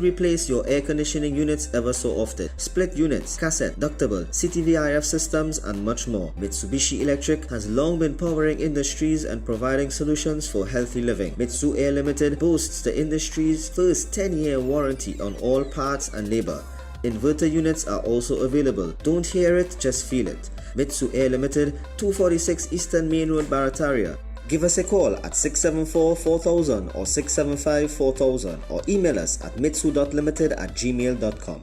Replace your air conditioning units ever so often. Split units, cassette, ductable, CTVRF systems, and much more. Mitsubishi Electric has long been powering industries and providing solutions for healthy living. Mitsu Air Limited boasts the industry's first 10-year warranty on all parts and labor. Inverter units are also available. Don't hear it, just feel it. Mitsu Air Limited, 246 Eastern Main Road, Barataria. Give us a call at 674-4000 or 675-4000 or email us at mitsu.limited@gmail.com.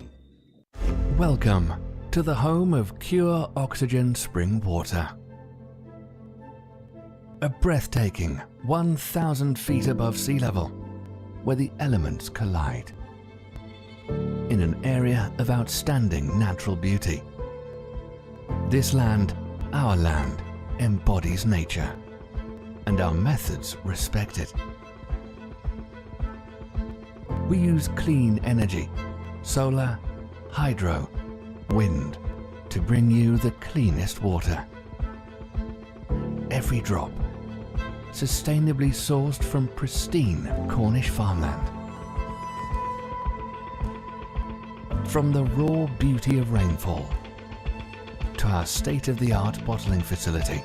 Welcome to the home of Cure Oxygen Spring Water. A breathtaking 1,000 feet above sea level where the elements collide. In an area of outstanding natural beauty. This land, our land, embodies nature. And our methods respect it. We use clean energy, solar, hydro, wind, to bring you the cleanest water. Every drop, sustainably sourced from pristine Cornish farmland. From the raw beauty of rainfall to our state-of-the-art bottling facility,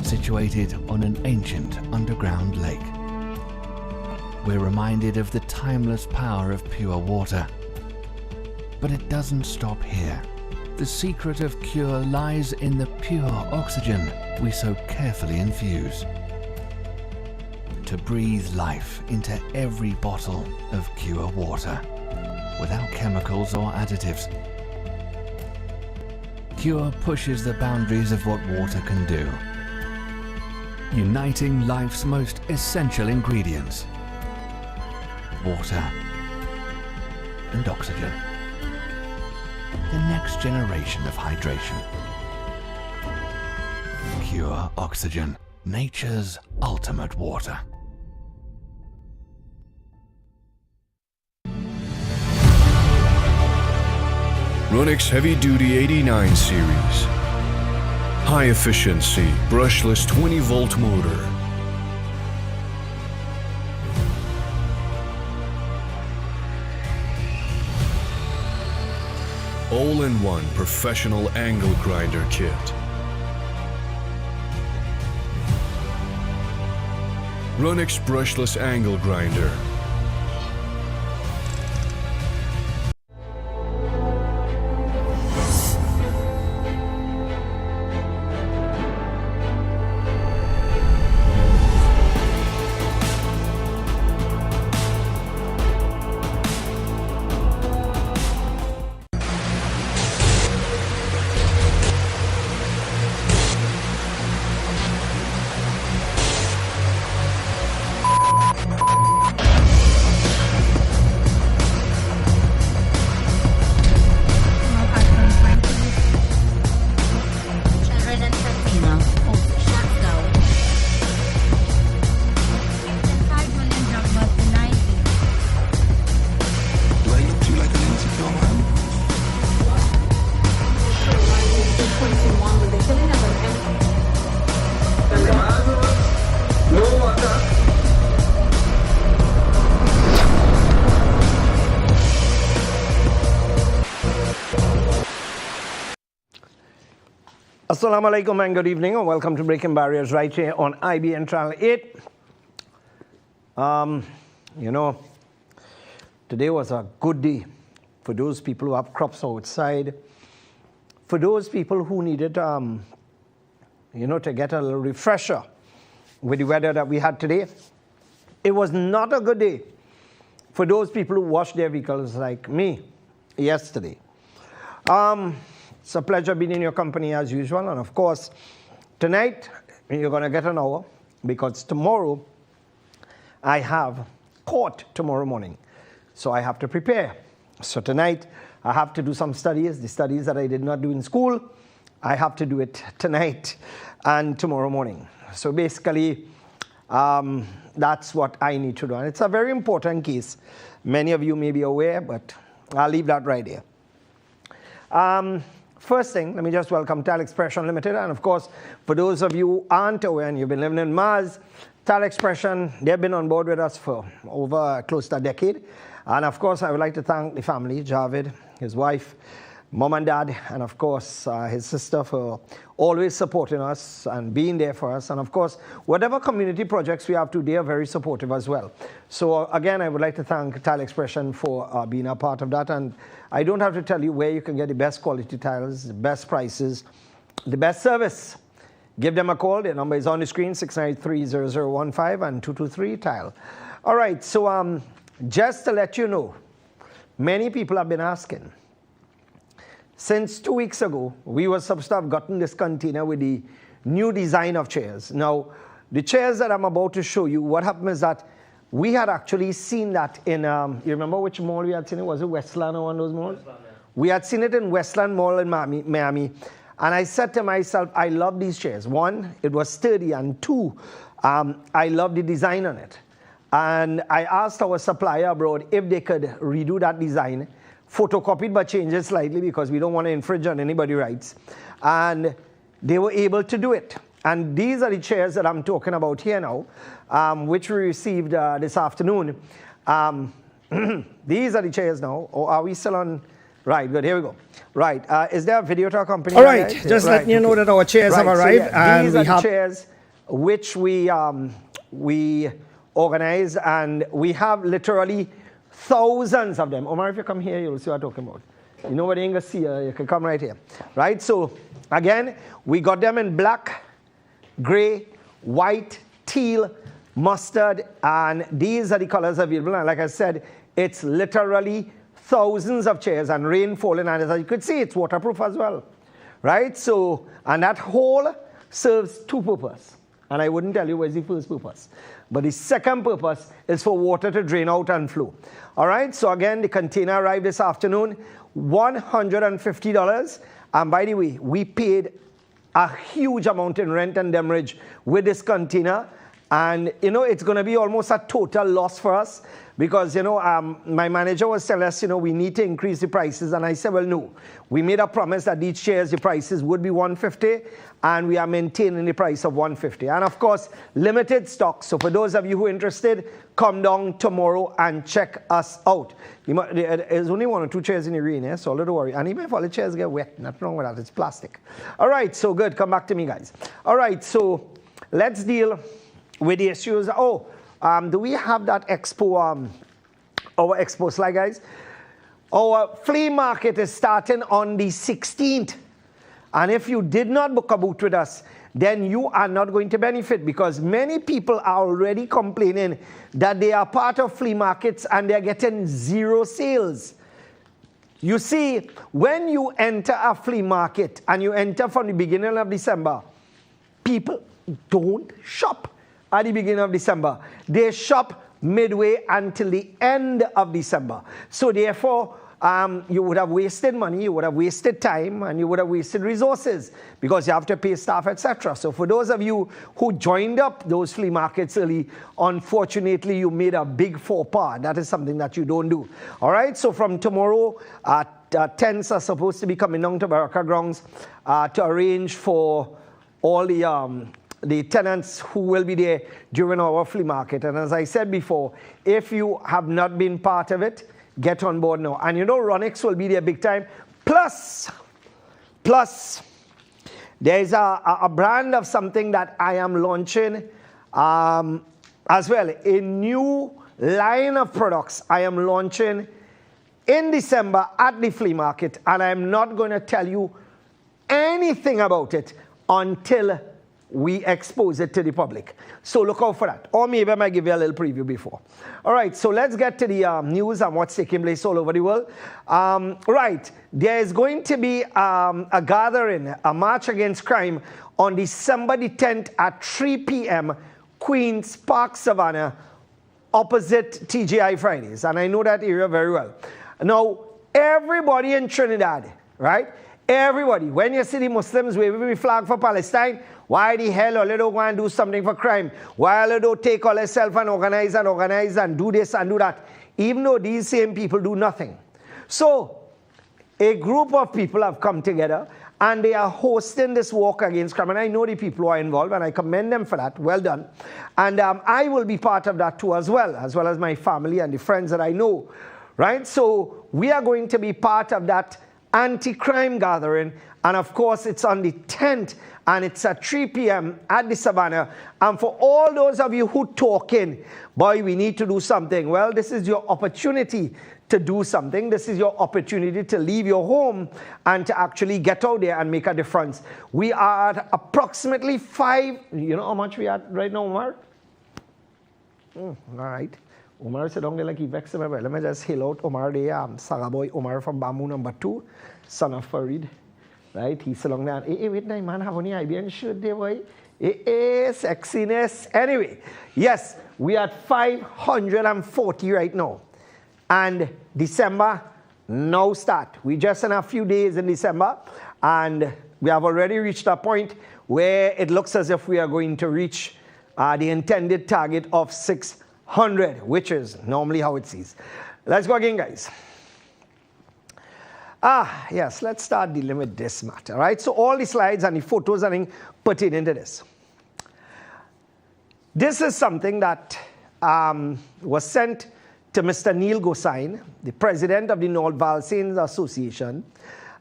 situated on an ancient underground lake. We're reminded of the timeless power of pure water. But it doesn't stop here. The secret of Cure lies in the pure oxygen we so carefully infuse. To breathe life into every bottle of Cure water, without chemicals or additives. Cure pushes the boundaries of what water can do, uniting life's most essential ingredients: water and oxygen. The next generation of hydration. Cure Oxygen, nature's ultimate water. Runix Heavy Duty 89 Series. High efficiency, brushless 20-volt motor. All-in-one professional angle grinder kit. Runix brushless angle grinder. Assalamu alaikum and good evening, and welcome to Breaking Barriers right here on IBN Channel 8. You know, today was a good day for those people who have crops outside, for those people who needed, you know, to get a little refresher with the weather that we had today. It was not a good day for those people who washed their vehicles like me yesterday. It's a pleasure being in your company as usual. And of course, tonight, you're going to get an hour because tomorrow, I have court tomorrow morning. So I have to prepare. So tonight, I have to do some studies, the studies that I did not do in school. I have to do it tonight and tomorrow morning. So basically, that's what I need to do. And it's a very important case. Many of you may be aware, but I'll leave that right there. First thing, let me just welcome Tal Expression Limited. And of course, for those of you who aren't aware and you've been living in Mars, Tile Expression, they've been on board with us for over close to a decade. And of course, I would like to thank the family, Javid, his wife, mom and dad, and of course, his sister for always supporting us and being there for us. And of course, whatever community projects we have to, they are very supportive as well. So again, I would like to thank Tile Expression for being a part of that. And I don't have to tell you where you can get the best quality tiles, the best prices, the best service. Give them a call. Their number is on the screen, 693-0015 and 223-TILE. All right, so just to let you know, many people have been asking. Since 2 weeks ago, we were supposed to have gotten this container with the new design of chairs. Now, the chairs that I'm about to show you, what happened is that we had actually seen that in, you remember which mall we had seen it? Was it Westland or one of those malls? Westland, yeah. We had seen it in Westland Mall in Miami. And I said to myself, I love these chairs. One, it was sturdy, and two, I love the design on it. And I asked our supplier abroad if they could redo that design, photocopied but change it slightly because we don't want to infringe on anybody's rights. And they were able to do it. And these are the chairs that I'm talking about here now, which we received this afternoon. These are the chairs now. Or are we still on? Right, good, here we go. Right, is there a video to accompany? All right, just letting you know that our chairs have arrived. So yeah, and these are the chairs which we organize, and we have literally thousands of them. Omar, if you come here, you'll see what I'm talking about. You know what you can see, you can come right here. Right, so again, we got them in black, gray, white, teal, mustard, and these are the colors available. And like I said, it's literally thousands of chairs, and rain falling, and as you could see, it's waterproof as well, right? So, and that hole serves two purposes, and I wouldn't tell you where's the first purpose, but the second purpose is for water to drain out and flow. All right, so again, the container arrived this afternoon, $150, and by the way, we paid a huge amount in rent and demurrage with this container, and you know, it's going to be almost a total loss for us. Because, you know, my manager was telling us, you know, we need to increase the prices. And I said, well, no. We made a promise that these chairs, the prices would be $150, and we are maintaining the price of $150. And, of course, limited stock. So for those of you who are interested, come down tomorrow and check us out. There's only 1 or 2 chairs in the arena, so don't worry. And even if all the chairs get wet, nothing wrong with that. It's plastic. All right, so good. Come back to me, guys. All right, so let's deal with the issues. Do we have that expo, our expo slide, guys? Our flea market is starting on the 16th. And if you did not book a booth with us, then you are not going to benefit, because many people are already complaining that they are part of flea markets and they're getting 0 sales. You see, when you enter a flea market and you enter from the beginning of December, people don't shop at the beginning of December. They shop midway until the end of December. So therefore, you would have wasted money, you would have wasted time, and you would have wasted resources because you have to pay staff, etc. So for those of you who joined up those flea markets early, unfortunately, you made a big faux pas. That is something that you don't do. All right, so from tomorrow, tents are supposed to be coming down to Baraka Grounds to arrange for all the tenants who will be there during our flea market. And as I said before, if you have not been part of it, get on board now. And you know, Ronix will be there big time. Plus, there is a brand of something that I am launching as well. A new line of products I am launching in December at the flea market. And I'm not going to tell you anything about it until we expose it to the public. So look out for that. Or maybe I might give you a little preview before. All right, so let's get to the news and what's taking place all over the world. Right, there is going to be a gathering, a march against crime on December the 10th at 3 p.m. Queens Park, Savannah, opposite TGI Fridays. And I know that area very well. Now, everybody in Trinidad, right? Everybody, when you see the Muslims waving the flag for Palestine, why the hell all they don't want to do something for crime? Why all they don't take all themselves and organize and do this and do that? Even though these same people do nothing. So, a group of people have come together and they are hosting this walk against crime. And I know the people who are involved, and I commend them for that. Well done. And I will be part of that too as well as my family and the friends that I know, right? So we are going to be part of that anti-crime gathering, and of course it's on the 10th, and it's at 3 p.m. at the Savannah. And for all those of you who talking, boy, we need to do something. Well, this is your opportunity to do something. This is your opportunity to leave your home and to actually get out there and make a difference. We are at approximately 5, you know how much we are at right now, Omar? All right. Omar said, don't like he vexed him. Let me just hail out Omar there. Sagaboy Omar from Bamboo number 2, son of Farid. Right? He's along there. Hey, wait, man, have any IBN shirt there, boy? Hey, sexiness. Anyway, yes, we are at 540 right now. And December now start. We just in a few days in December, and we have already reached a point where it looks as if we are going to reach the intended target of 600, which is normally how it sees. Let's go again, guys. Yes, let's start dealing with this matter, right? So all the slides and the photos are being put into this. This is something that was sent to Mr. Neil Gosain, the president of the North Valsains Association.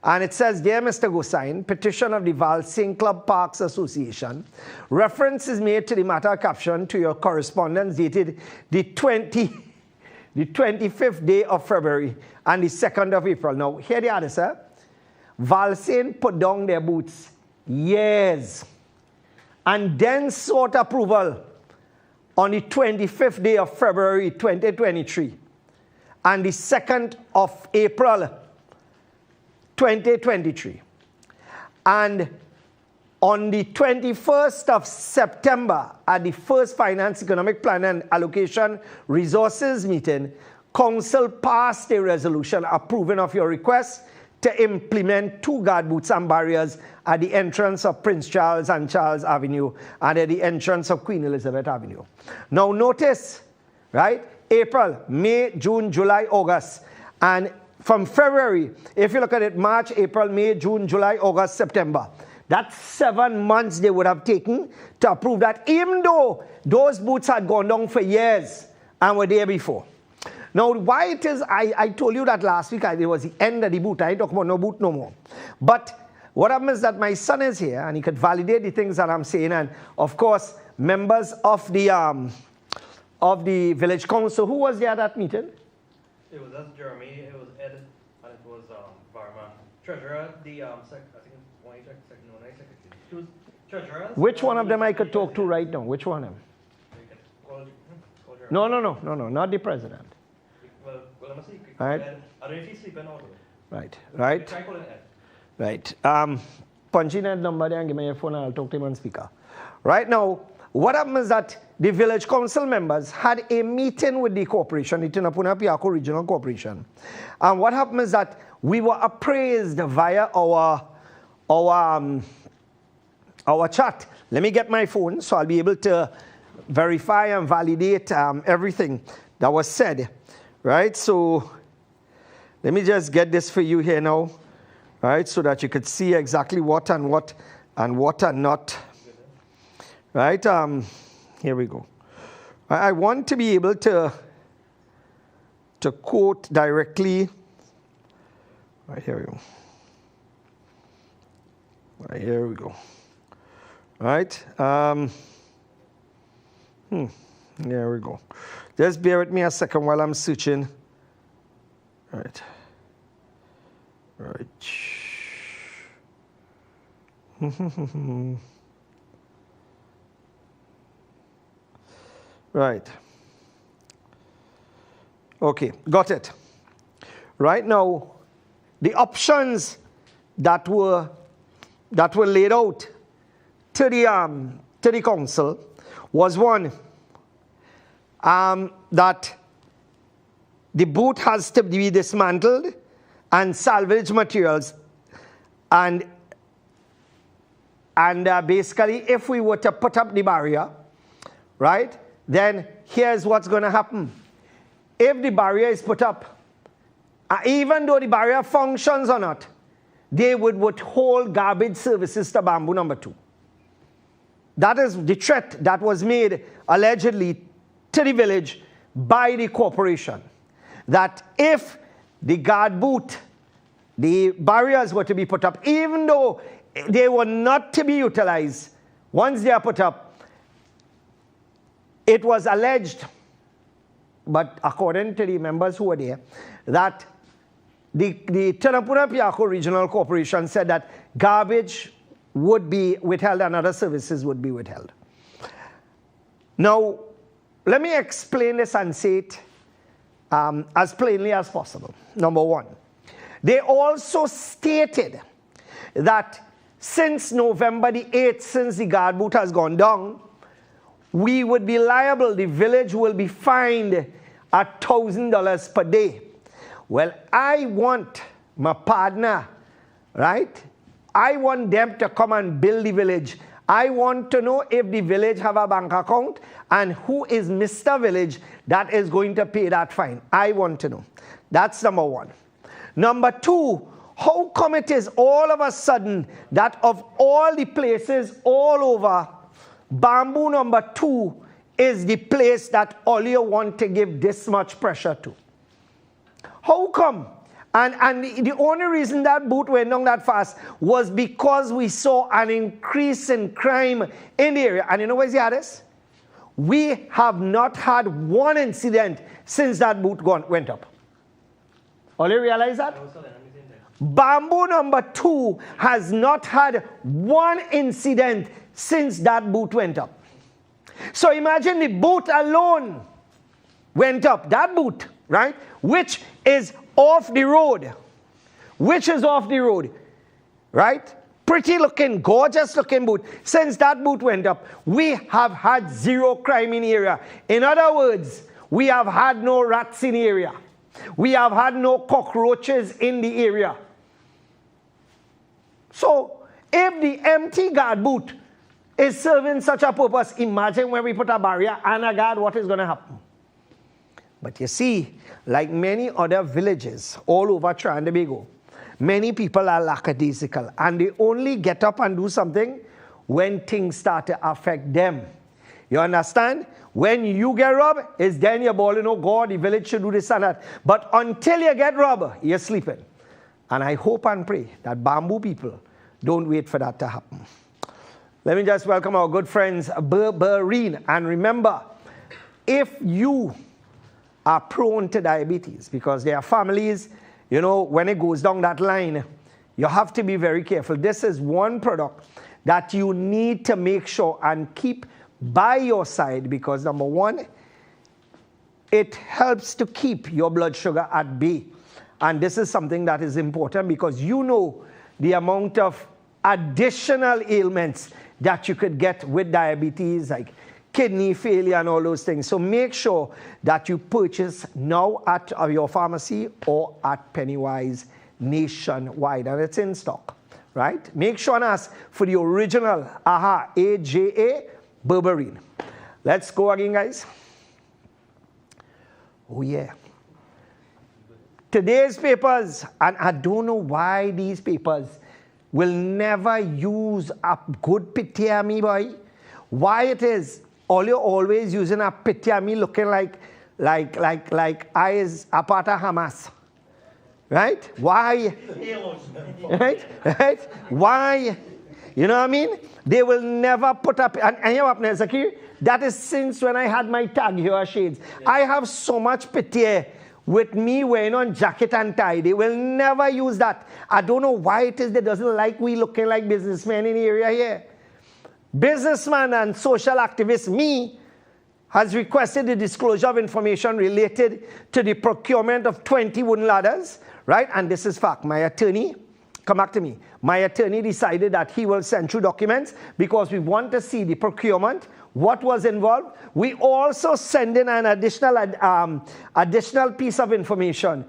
And it says, Dear Mr. Gosain, petition of the Valsain Club Parks Association. Reference is made to the matter caption to your correspondence dated the 25th day of February and the 2nd of April. Now, here they are, sir. Valsain put down their boots years and then sought approval on the 25th day of February 2023 and the 2nd of April 2023. And on the 21st of September, at the first Finance, Economic Plan and Allocation Resources meeting, Council passed a resolution approving of your request to implement 2 guard booths and barriers at the entrance of Prince Charles and Charles Avenue and at the entrance of Queen Elizabeth Avenue. Now notice, right, April, May, June, July, August, and from February, if you look at it, March, April, May, June, July, August, September. That's 7 months they would have taken to approve that, even though those booths had gone down for years and were there before. Now, why it is, I told you that last week, it was the end of the boot. I ain't talking about no boot no more. But what happens is that my son is here, and he could validate the things that I'm saying. And, of course, members of the village council, who was there at that meeting? It was us, Jeremy, it was Ed, and it was Varma. Treasurer, the, I think it's one secretary. She was treasurer. Which one of them I could talk to right now? Which one of them? No, not the president. Well, let me see. All right. I don't know if he's sleeping or not. Right. Try calling Ed. Right. Punch in that number there and give me your phone and I'll talk to him on speaker. Right now, what happened is that the village council members had a meeting with the corporation, the Tinapuna Piako Regional Corporation. And what happened is that we were appraised via our chat. Let me get my phone so I'll be able to verify and validate everything that was said. Right, so let me just get this for you here now, right, so that you could see exactly what and not. Right, here we go. I want to be able to quote directly. Right, here we go. Right, here we go. Right, there we go. Just bear with me a second while I'm searching. Right. Right. Okay, got it. Right now, the options that were laid out to the council was one, that the booth has to be dismantled and salvage materials, and basically if we were to put up the barrier, right, then here's what's going to happen. If the barrier is put up, even though the barrier functions or not, they would withhold garbage services to Bamboo number 2. That is the threat that was made allegedly to the village by the corporation. That if the guard boot, the barriers were to be put up, even though they were not to be utilized, once they are put up, it was alleged, but according to the members who were there, that the Tunapuna Piako Regional Corporation said that garbage would be withheld and other services would be withheld. Now, let me explain this and say it as plainly as possible. Number one, they also stated that since November the 8th, since the guard boot has gone down, we would be liable, the village will be fined $1,000 per day. Well, I want my partner, right? I want them to come and build the village. I want to know if the village have a bank account and who is Mr. Village that is going to pay that fine. I want to know. That's number one. Number two, how come it is all of a sudden that of all the places all over, Bamboo number 2 is the place that all you want to give this much pressure to? How come? And the only reason that boot went down that fast was because we saw an increase in crime in the area. And you know where's the others? We have not had one incident since that boot went up. All you realize that? Bamboo number 2 has not had one incident since that boot went up. So imagine the boot alone went up. That boot, right? Which is off the road. Which is off the road. Right? Pretty looking, gorgeous looking boot. Since that boot went up, we have had zero crime in the area. In other words, we have had no rats in the area. We have had no cockroaches in the area. So, if the empty guard boot is serving such a purpose, imagine when we put a barrier and a guard, what is going to happen? But you see, like many other villages all over Trinidad and Tobago, many people are lackadaisical and they only get up and do something when things start to affect them. You understand? When you get robbed, it's then you're bawling, oh God, the village should do this and that. But until you get robbed, you're sleeping. And I hope and pray that Bamboo people don't wait for that to happen. Let me just welcome our good friends, Berberine. And remember, if you are prone to diabetes, because there are families, you know, when it goes down that line, you have to be very careful. This is one product that you need to make sure and keep by your side, because number one, it helps to keep your blood sugar at bay. And this is something that is important because you know the amount of additional ailments that you could get with diabetes, like kidney failure and all those things. So make sure that you purchase now at your pharmacy or at Pennywise nationwide, and it's in stock, right? Make sure and ask for the original AHA, AJA Berberine. Let's go again, guys. Oh yeah. Today's papers, and I don't know why these papers will never use a good Pitiami, boy. Why it is? All you're always using a Pitiami looking like I is a part of Hamas. Right? Why? Right? Why? You know what I mean? They will never put up, and you know what, Zakir? That is since when I had my tag here shades. Yeah. I have so much pity with me wearing on jacket and tie. They will never use that. I don't know why it is they doesn't like we looking like businessmen in the area here. Businessman and social activist me has requested the disclosure of information related to the procurement of 20 wooden ladders, right? And this is fact. My attorney, come back to me. My attorney decided that he will send through documents because we want to see the procurement, what was involved. We also send in an additional piece of information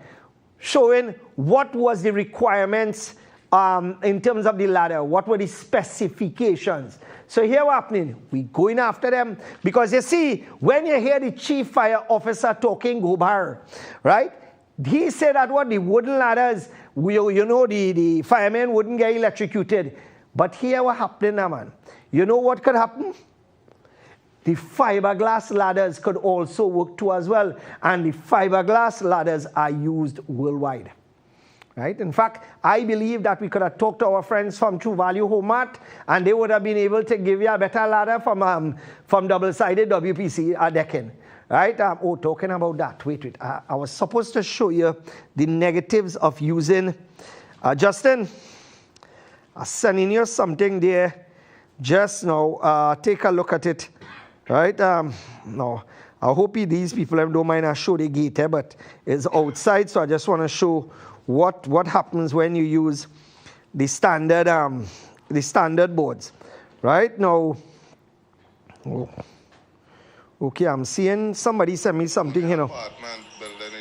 showing what was the requirements in terms of the ladder, what were the specifications. So here what's happening, we going after them because you see, when you hear the chief fire officer talking Gobar, right? He said that what the wooden ladders, the firemen wouldn't get electrocuted. But here what happened now, man. You know what could happen? The fiberglass ladders could also work too as well. And the fiberglass ladders are used worldwide. Right? In fact, I believe that we could have talked to our friends from True Value Home Mart, and they would have been able to give you a better ladder from double-sided WPC decking. Right? Talking about that. Wait. I was supposed to show you the negatives of using. Justin, I'm sending you something there just now. Take a look at it. Right? No. I hope these people don't mind I show the gate here, but it's outside, so I just want to show what happens when you use the standard boards. Right? Now, okay, I'm seeing somebody send me something, you know. Apartment building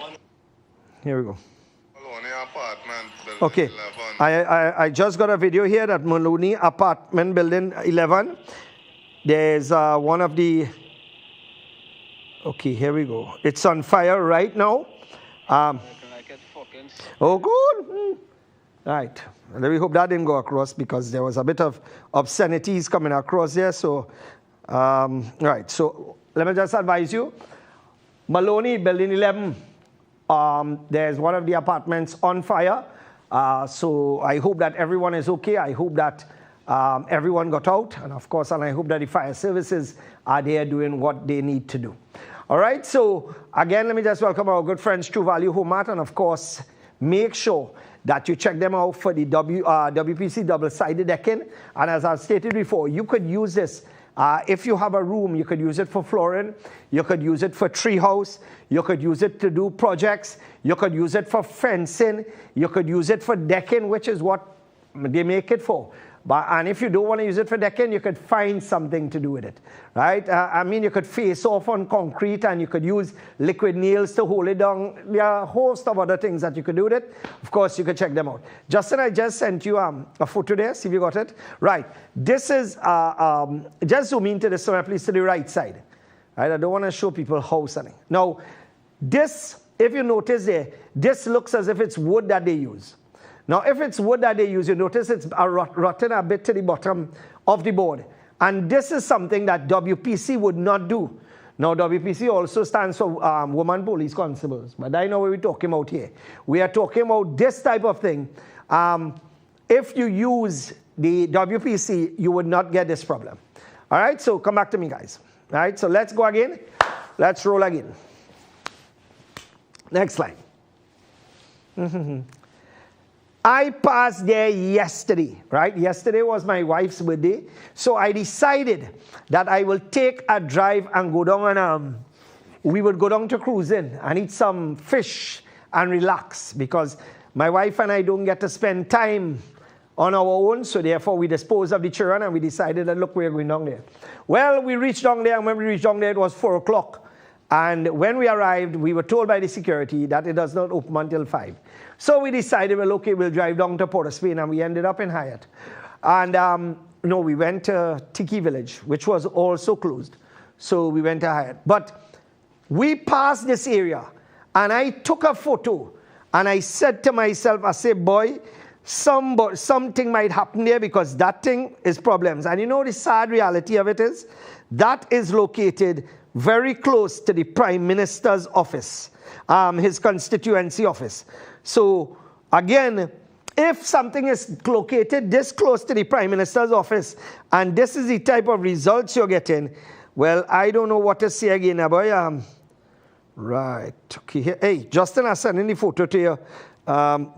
11. Here we go. Maloney apartment building Okay, 11. I just got a video here that Maloney apartment building 11. There's one of the. Okay, here we go. It's on fire right now. Oh, good. Right. Let me hope that didn't go across because there was a bit of obscenities coming across there. So, right. So let me just advise you. Maloney building 11. There's one of the apartments on fire. So I hope that everyone is okay. I hope that everyone got out. And of course, and I hope that the fire services are there doing what they need to do. All right. So again, let me just welcome our good friends, True Value Home Mart. And of course, make sure that you check them out for the WPC double-sided decking. And as I've stated before, you could use this. If you have a room, you could use it for flooring. You could use it for treehouse. You could use it to do projects. You could use it for fencing. You could use it for decking, which is what they make it for. And if you don't want to use it for decking, you could find something to do with it, right? I mean, you could face off on concrete and you could use liquid nails to hold it down. There are a host of other things that you could do with it. Of course, you could check them out. Justin, I just sent you a photo there. See if you got it. Right. This is, just zoom into this somewhere, please, to the right side. Right? I don't want to show people how something. Now, this, if you notice there, this looks as if it's wood that they use. Now, if it's wood that they use, you notice it's rotten a bit to the bottom of the board. And this is something that WPC would not do. Now, WPC also stands for Women Police Constables. But I know what we're talking about here. We are talking about this type of thing. If you use the WPC, you would not get this problem. All right, so come back to me, guys. All right, so let's go again. Let's roll again. Next slide. I passed there yesterday, right? Yesterday was my wife's birthday. So I decided that I will take a drive and go down and we would go down to cruising and eat some fish and relax because my wife and I don't get to spend time on our own. So therefore we disposed of the children and we decided that, look, we're going down there. Well, we reached down there, and when we reached down there, it was 4 o'clock. And when we arrived, we were told by the security that it does not open until 5. So we decided, well, okay, we'll drive down to Port of Spain, and we ended up in Hyatt. And no, we went to Tiki Village, which was also closed. So we went to Hyatt. But we passed this area, and I took a photo, and I said to myself, I said, boy, something might happen there because that thing is problems. And you know the sad reality of it is, that is located very close to the Prime Minister's office, his constituency office. So again, if something is located this close to the Prime Minister's office, and this is the type of results you're getting, well, I don't know what to say again, boy. Right, okay. Hey, Justin, I sent in the photo to you.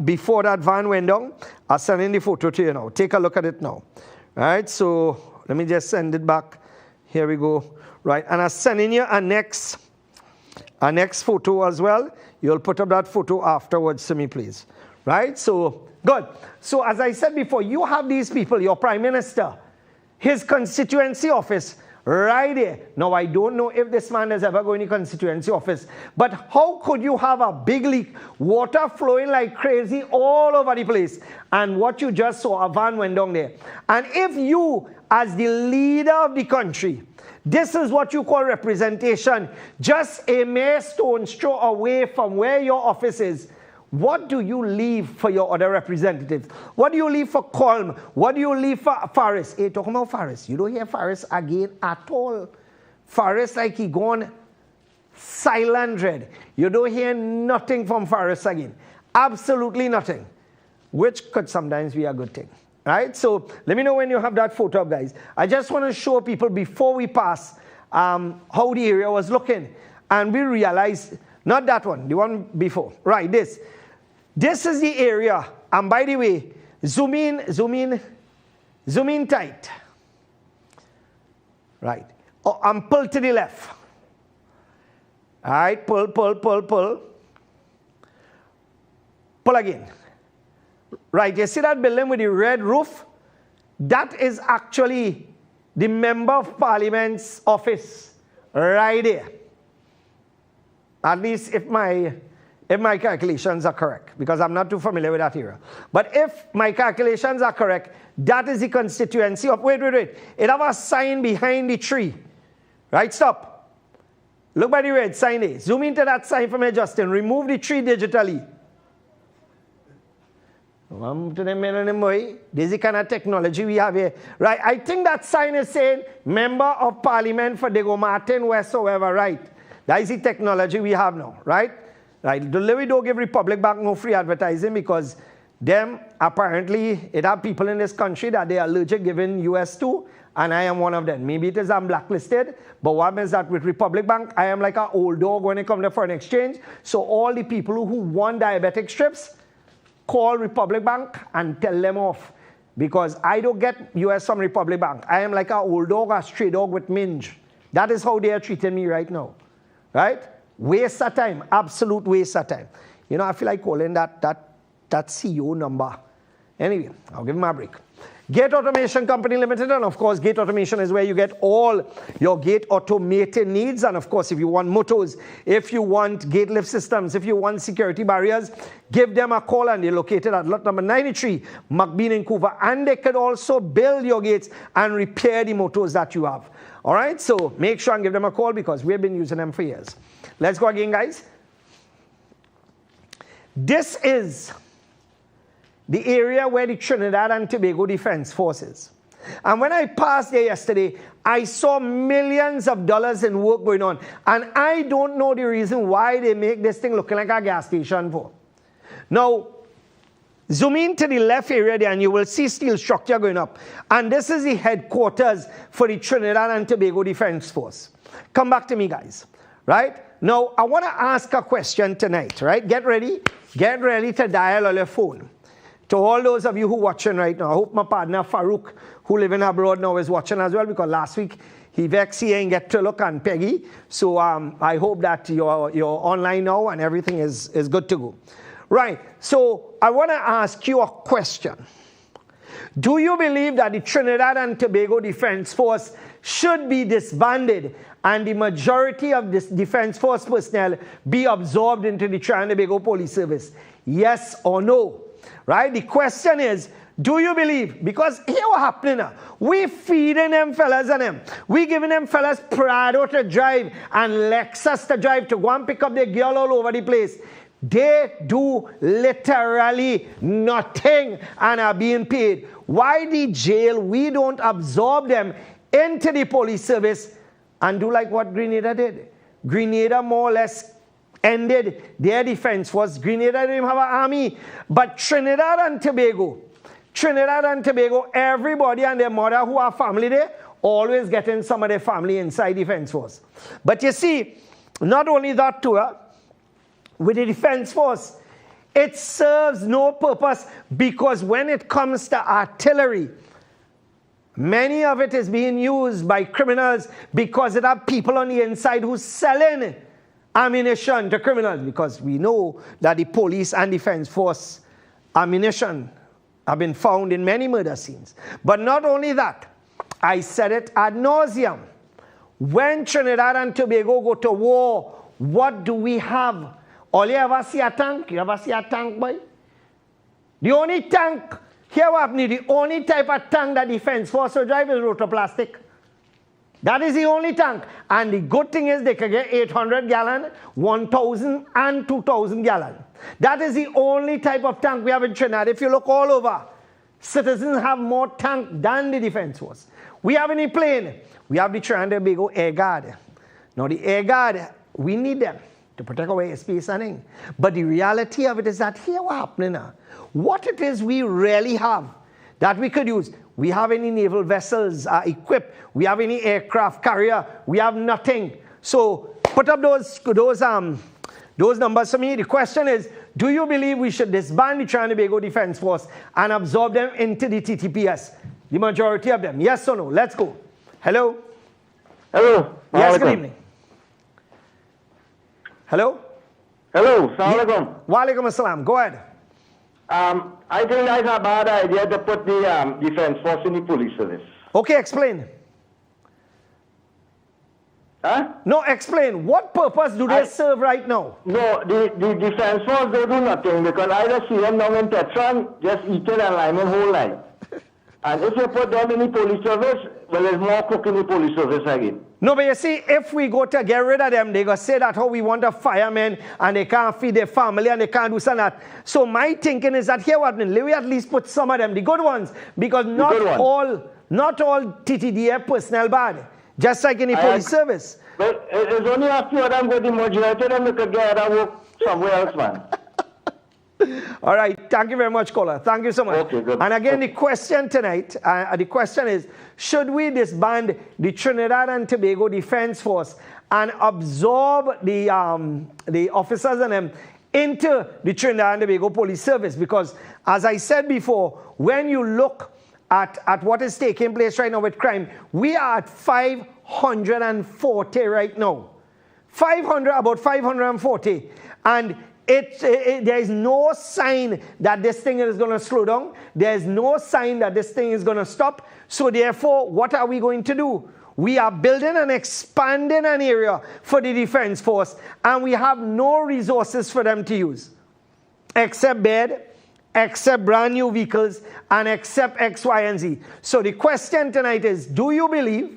Before that van went down, I sent in the photo to you now. Take a look at it now. Right, so let me just send it back. Here we go. Right, and I'm sending you a next photo as well. You'll put up that photo afterwards to me, please. Right, so good. So as I said before, you have these people, your Prime Minister, his constituency office, right there. Now, I don't know if this man has ever gone to constituency office, but how could you have a big leak, water flowing like crazy all over the place, and what you just saw, a van went down there. And if you, as the leader of the country, This is what you call representation. Just a mere stone's throw away from where your office is. What do you leave for your other representatives? What do you leave for Colm? What do you leave for Faris? Hey, talking about Faris, you don't hear Faris again at all. Faris like he gone silent dread. You don't hear nothing from Faris again. Absolutely nothing. Which could sometimes be a good thing. Right? So let me know when you have that photo up, guys. I just want to show people before we pass how the area was looking. And we realized, not that one, the one before. Right, this. This is the area. And by the way, zoom in tight. Right. Oh, and pull to the left. All right, pull. Pull again. Right, you see that building with the red roof? That is actually the Member of Parliament's office right there. At least if my calculations are correct, because I'm not too familiar with that area. But if my calculations are correct, that is the constituency of, wait. It have a sign behind the tree. Right, stop. Look by the red sign there. Zoom into that sign for me, Justin. Remove the tree digitally. This is the kind of technology we have here. Right, I think that sign is saying Member of Parliament for Diego Martin West, however, right? That is the technology we have now, right? Right, we don't give Republic Bank no free advertising because them, apparently, it have people in this country that they are allergic giving US to, and I am one of them. Maybe it is I'm blacklisted, but what means that with Republic Bank, I am like an old dog when it comes to foreign exchange. So all the people who want diabetic strips, call Republic Bank and tell them off. Because I don't get US from Republic Bank. I am like an old dog, a stray dog with minge. That is how they are treating me right now. Right? Waste of time. Absolute waste of time. You know, I feel like calling that CEO number. Anyway, I'll give him a break. Gate Automation Company Limited, and of course Gate Automation is where you get all your gate automated needs. And of course, if you want motors, if you want gate lift systems, if you want security barriers, give them a call, and they're located at lot number 93 McBean in Vancouver. And they could also build your gates and repair the motors that you have. All right, so make sure and give them a call because we've been using them for years. Let's go again, guys. This is the area where the Trinidad and Tobago Defense Force is. And when I passed there yesterday, I saw millions of dollars in work going on. And I don't know the reason why they make this thing looking like a gas station for. Now, zoom in to the left area there and you will see steel structure going up. And this is the headquarters for the Trinidad and Tobago Defense Force. Come back to me, guys. Right? Now, I want to ask a question tonight. Right? Get ready. Get ready to dial on your phone. To all those of you who are watching right now, I hope my partner Farouk, who live in abroad now, is watching as well, because last week he vexed he ain't get to look on Peggy. So I hope that you're online now and everything is good to go. Right, so I want to ask you a question. Do you believe that the Trinidad and Tobago Defense Force should be disbanded and the majority of this Defense Force personnel be absorbed into the Trinidad and Tobago Police Service? Yes or no? Right? The question is, do you believe? Because here what happening now? We feeding them fellas and them. We giving them fellas Prado to drive and Lexus to drive to go and pick up their girl all over the place. They do literally nothing and are being paid. Why the jail? We don't absorb them into the police service and do like what Grenada did. Grenada more or less ended their defense force. Grenada didn't have an army. But Trinidad and Tobago, everybody and their mother who are family there, always getting some of their family inside defense force. But you see, not only that too, with the defense force, it serves no purpose, because when it comes to artillery, many of it is being used by criminals because it have people on the inside who's selling ammunition to criminals, because we know that the police and defense force ammunition have been found in many murder scenes. But not only that, I said it ad nauseum. When Trinidad and Tobago go to war, what do we have? All you ever see a tank? You ever see a tank, boy? The only tank, here what happened, the only type of tank that defense force will drive is rotoplastic. That is the only tank. And the good thing is they can get 800 gallon, 1,000 and 2,000 gallon. That is the only type of tank we have in Trinidad. If you look all over, citizens have more tank than the Defense Force. We have any plane. We have the Trinidad and Tobago Air Guard. Now the Air Guard, we need them to protect our airspace and things. But the reality of it is that here what's happening now. What it is we really have that we could use. We have any naval vessels equipped. We have any aircraft carrier. We have nothing. So put up those numbers for me. The question is, do you believe we should disband the Trinidad and Tobago Defense Force and absorb them into the TTPS? The majority of them. Yes or no? Let's go. Hello? Hello. Yes, good evening. Hello? Hello. Assalamu alaikum. Wa alaikum assalam. Go ahead. I think that's a bad idea to put the Defense Force in the police service. Okay, explain. Huh? No, explain. What purpose do they serve right now? No, the Defense Force, they do nothing because I just see them down in Tetron, just eating and liming whole life. And if you put them in the police service, well, there's more cook in the police service again. No, but you see, if we go to get rid of them, they're going to say that, oh, we want a fireman and they can't feed their family and they can't do something like that. So my thinking is that here what let me at least put some of them, the good ones, because not all TTDF personnel bad, just like in the police service. But it's only a few of them go the majority of them, they could get out work somewhere else, man. All right. Thank you very much, caller. Thank you so much. Okay, good. And again, the question tonight, the question is, should we disband the Trinidad and Tobago Defense Force and absorb the officers and them into the Trinidad and Tobago Police Service? Because, as I said before, when you look at what is taking place right now with crime, we are at 540 right now. About 540. And there is no sign that this thing is going to slow down. There is no sign that this thing is going to stop. So therefore, what are we going to do? We are building and expanding an area for the Defense Force, and we have no resources for them to use, except bed, except brand new vehicles, and except X, Y, and Z. So the question tonight is, do you believe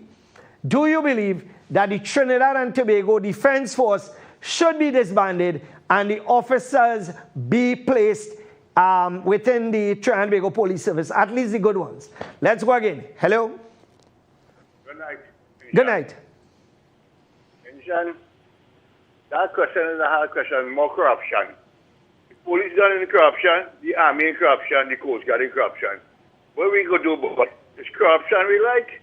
that the Trinidad and Tobago Defense Force should be disbanded and the officers be placed within the Trinidad and Tobago Police Service, at least the good ones? Let's go again. Hello? Good night. Good night. Inshan, that question is a hard question. More corruption. The police done in corruption, the army in corruption, the Coast Guard in corruption. What we going to do about this corruption we like?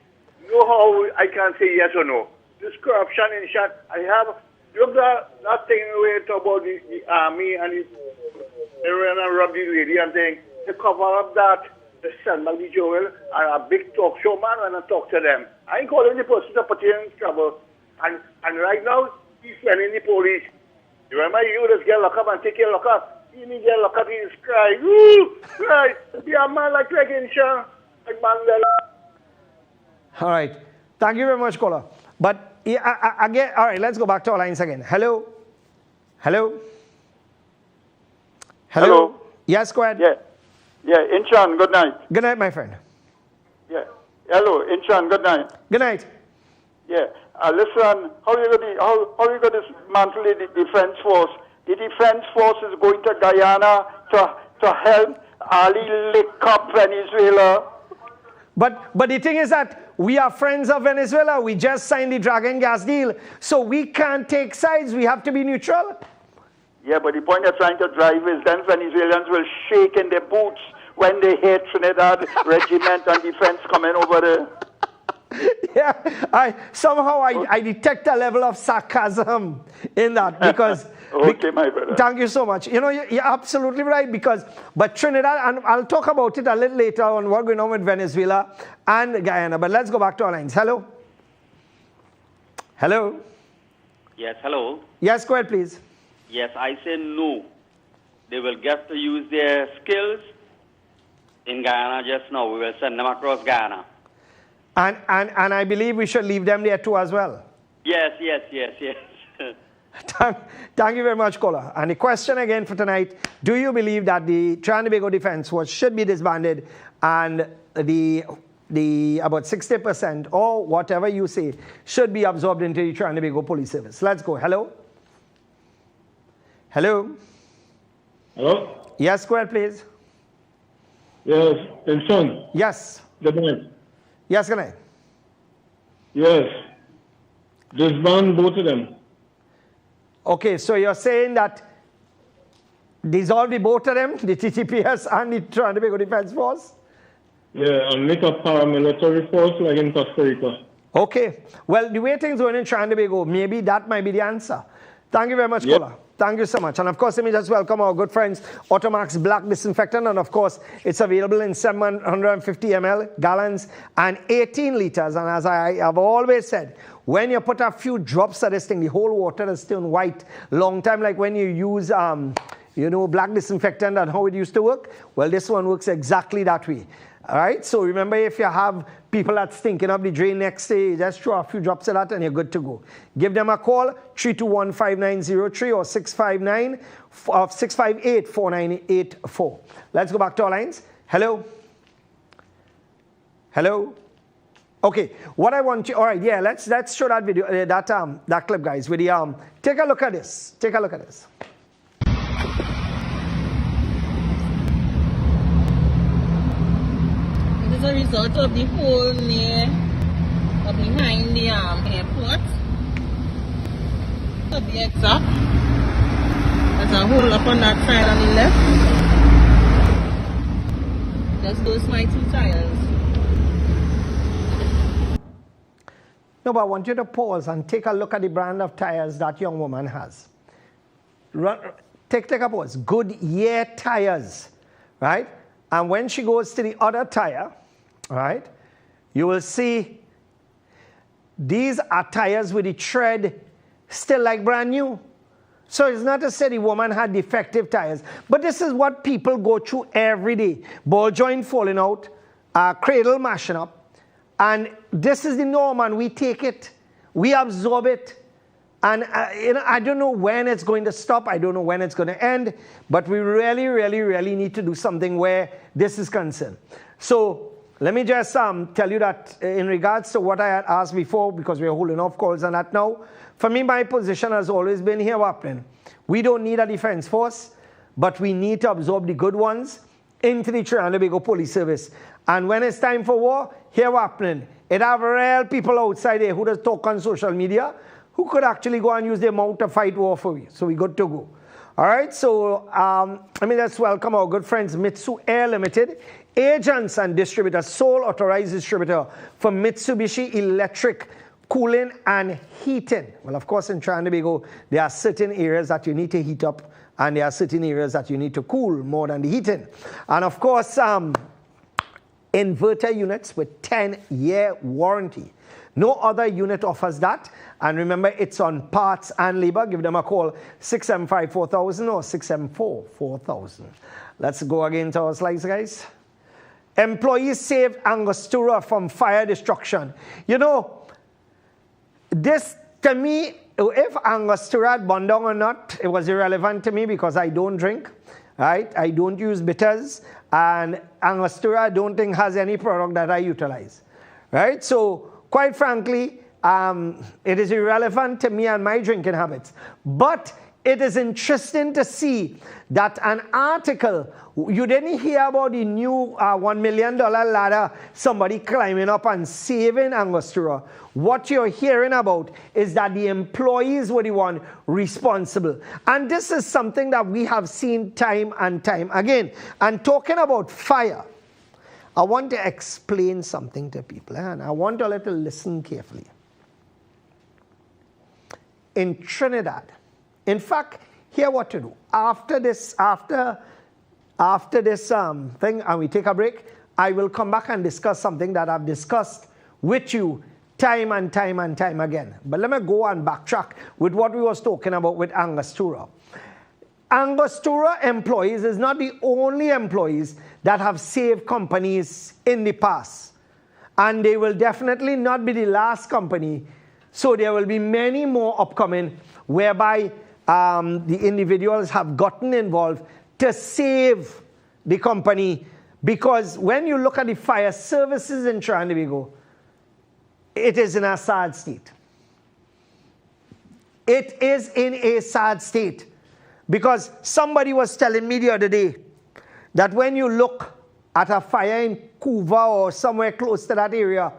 Know how I can't say yes or no. This corruption in Inshan, I have... Look at that thing we talk about the army and they ran and robbed the lady and thing. They cover up that, they send back the jewel and a big talk show man when I talk to them. I ain't calling the person to put you in trouble. And right now, he's sending the police. You remember you just get locked up and take your lock up. You need to get locked up, he's crying. Woo! Cry! Be a man like Inshan, like Mandela. All right. Thank you very much, caller. But again, all right, let's go back to our lines again. Hello? Hello? Hello? Hello? Yes, go ahead. Yeah, Inshan, good night. Good night, my friend. Yeah. Hello, Inshan, good night. Good night. Yeah. Listen, how you going to dismantle the Defense Force? The Defense Force is going to Guyana to help Ali lick up Venezuela. But the thing is that we are friends of Venezuela. We just signed the Dragon gas deal. So we can't take sides. We have to be neutral. Yeah, but the point they're trying to drive is then Venezuelans will shake in their boots when they hear Trinidad regiment and defense coming over there. Yeah, I detect a level of sarcasm in that because... Okay, my brother. Thank you so much. You know, you're absolutely right but Trinidad, and I'll talk about it a little later on what's going on with Venezuela and Guyana. But let's go back to our lines. Hello? Hello? Yes, hello. Yes, go ahead, please. Yes, I say no. They will get to use their skills in Guyana just now. We will send them across Guyana. And I believe we should leave them there too as well. Yes. Thank you very much, caller. And the question again for tonight, do you believe that the Trinidad and Tobago Defense Force should be disbanded and the about 60% or whatever you say should be absorbed into the Trinidad and Tobago Police Service. Let's go. Hello? Hello? Hello? Yes, go ahead, please. Yes, Vincent. Yes. Good night. Yes, good night. Yes. Disband both of them. Okay, so you're saying that dissolve the both of them, the TTPS and the Trinidad and Tobago Defense Force? Yeah, and make a paramilitary force like in Costa Rica. Okay. Well, the way things going in Trinidad and Tobago, maybe that might be the answer. Thank you very much, Yep. Kola. Thank you so much. And of course, let me just welcome our good friends, Automax Black Disinfectant. And of course, it's available in 750 ml, gallons, and 18 liters. And as I have always said, when you put a few drops of this thing, the whole water is still white. Long time, like when you use, black disinfectant and how it used to work. Well, this one works exactly that way. All right, so remember, if you have people that's stinking up the drain next day, just throw a few drops of that and you're good to go. Give them a call, 321-5903 or 658-4984. Let's go back to our lines. Hello? Hello? Okay, what I want you, all right, yeah, let's show that video, that clip, guys, with the, take a look at this. Take a look at this. As a result of the hole near behind the airport, to be exact, there's a hole up on that side on the left. Just those my two tires. No, but I want you to pause and take a look at the brand of tires that young woman has. Take a pause. Goodyear tires, right? And when she goes to the other tire, right, you will see these are tires with the tread still like brand new. So it's not to say the woman had defective tires, but this is what people go through every day. Ball joint falling out, cradle mashing up, and this is the norm, and we take it, we absorb it, and I don't know when it's going to stop, I don't know when it's going to end, but we really, really, really need to do something where this is concerned. So let me just tell you that in regards to what I had asked before, because we're holding off calls on that now, for me, my position has always been here, Waplin. We don't need a defense force, but we need to absorb the good ones into the Trinidad and Tobago Police Service. And when it's time for war, here, Waplin, it have real people outside there who just talk on social media, who could actually go and use their mouth to fight war for you. So we good to go. All right, so let me just welcome our good friends, Mitsu Air Limited, agents and distributors, sole authorized distributor for Mitsubishi Electric Cooling and Heating. Well, of course, in Trinidad and Tobago, there are certain areas that you need to heat up, and there are certain areas that you need to cool more than the heating. And of course, inverter units with 10-year warranty. No other unit offers that. And remember, it's on parts and labor. Give them a call, 675-4000 or 674-4000. Let's go again to our slides, guys. Employees saved Angostura from fire destruction. You know, this, to me, if Angostura had burned down or not, it was irrelevant to me because I don't drink, right? I don't use bitters, and Angostura I don't think has any product that I utilize, right? So, quite frankly, it is irrelevant to me and my drinking habits. But it is interesting to see that an article, you didn't hear about the new $1 million ladder, somebody climbing up and saving Angostura. What you're hearing about is that the employees were the one responsible. And this is something that we have seen time and time again. And talking about fire, I want to explain something to people, and I want you all to listen carefully. In Trinidad, in fact, hear what to do. After this thing, and we take a break, I will come back and discuss something that I've discussed with you time and time and time again. But let me go and backtrack with what we was talking about with Angostura. Angostura employees is not the only employees that have saved companies in the past. And they will definitely not be the last company. So there will be many more upcoming whereby the individuals have gotten involved to save the company Because when you look at the fire services in Trinidad and Tobago, it is in a sad state. It is in a sad state. Because somebody was telling me the other day that when you look at a fire in Couva or somewhere close to that area,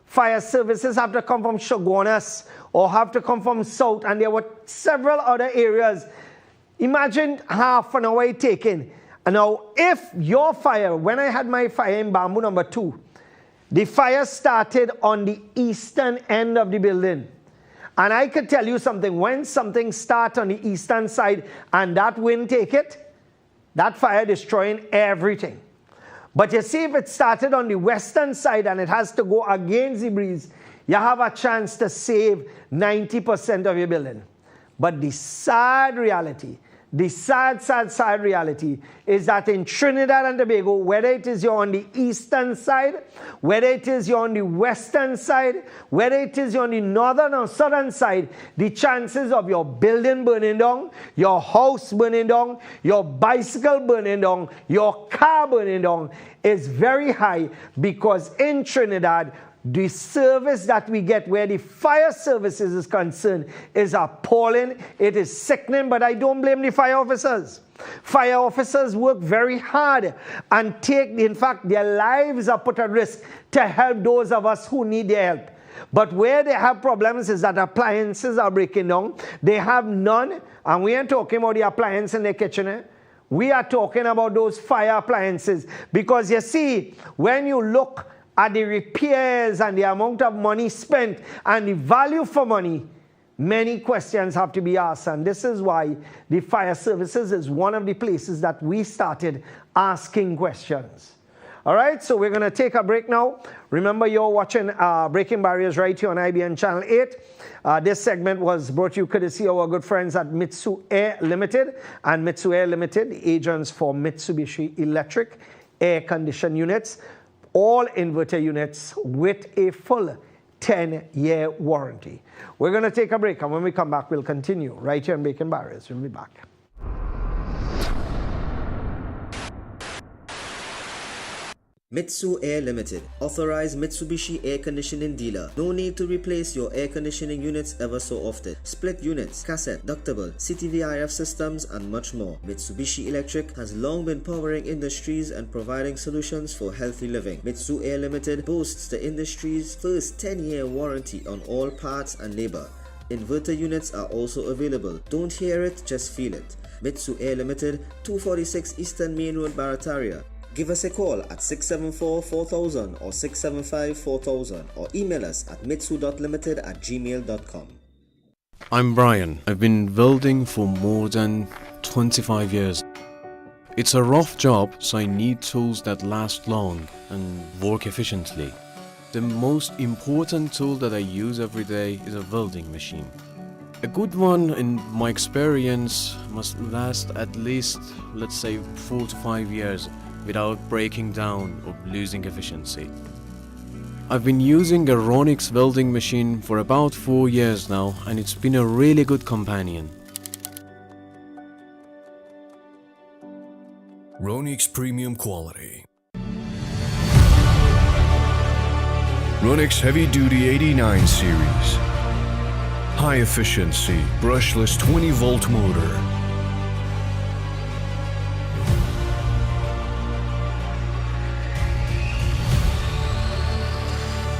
fire services have to come from Chaguanas or have to come from South, and there were several other areas. Imagine half an hour taken. And now, if your fire, when I had my fire in Bamboo number 2, the fire started on the eastern end of the building. And I could tell you something, when something starts on the eastern side and that wind take it, that fire destroying everything. But you see, if it started on the western side and it has to go against the breeze, you have a chance to save 90% of your building. But the sad reality, the sad reality is that in Trinidad and Tobago, whether it is you're on the eastern side, whether it is you're on the western side, whether it is you're on the northern or southern side, the chances of your building burning down, your house burning down, your bicycle burning down, your car burning down is very high, because in Trinidad, the service that we get where the fire services is concerned is appalling. It is sickening, but I don't blame the fire officers. Fire officers work very hard and in fact, their lives are put at risk to help those of us who need their help. But where they have problems is that appliances are breaking down. They have none, and we ain't talking about the appliance in the kitchen. We are talking about those fire appliances. Because you see, when you look at the repairs and the amount of money spent and the value for money, many questions have to be asked. And this is why the fire services is one of the places that we started asking questions. All right, so we're going to take a break now. Remember, you're watching Breaking Barriers right here on IBN Channel 8. This segment was brought to you courtesy of our good friends at Mitsu Air Limited. And Mitsu Air Limited, the agents for Mitsubishi Electric air conditioned units, all inverter units with a full 10-year warranty. We're going to take a break, and when we come back, we'll continue right here on Breaking Barriers. We'll be back. Mitsu Air Limited, authorized Mitsubishi air conditioning dealer. No need to replace your air conditioning units ever so often. Split units, cassette, ductable, CTVRF systems, and much more. Mitsubishi Electric has long been powering industries and providing solutions for healthy living. Mitsu Air Limited boasts the industry's first 10-year warranty on all parts and labor. Inverter units are also available. Don't hear it, just feel it. Mitsu Air Limited, 246 Eastern Main Road, Barataria. Give us a call at 674-4000 or 675-4000 or email us at mitsu.limited@gmail.com. I'm Brian. I've been welding for more than 25 years. It's a rough job, so I need tools that last long and work efficiently. The most important tool that I use every day is a welding machine. A good one, in my experience, must last at least, let's say, 4 to 5 years without breaking down or losing efficiency. I've been using a Ronix welding machine for about 4 years now, and it's been a really good companion. Ronix Premium Quality. Ronix Heavy Duty 89 Series. High efficiency, brushless 20-volt motor.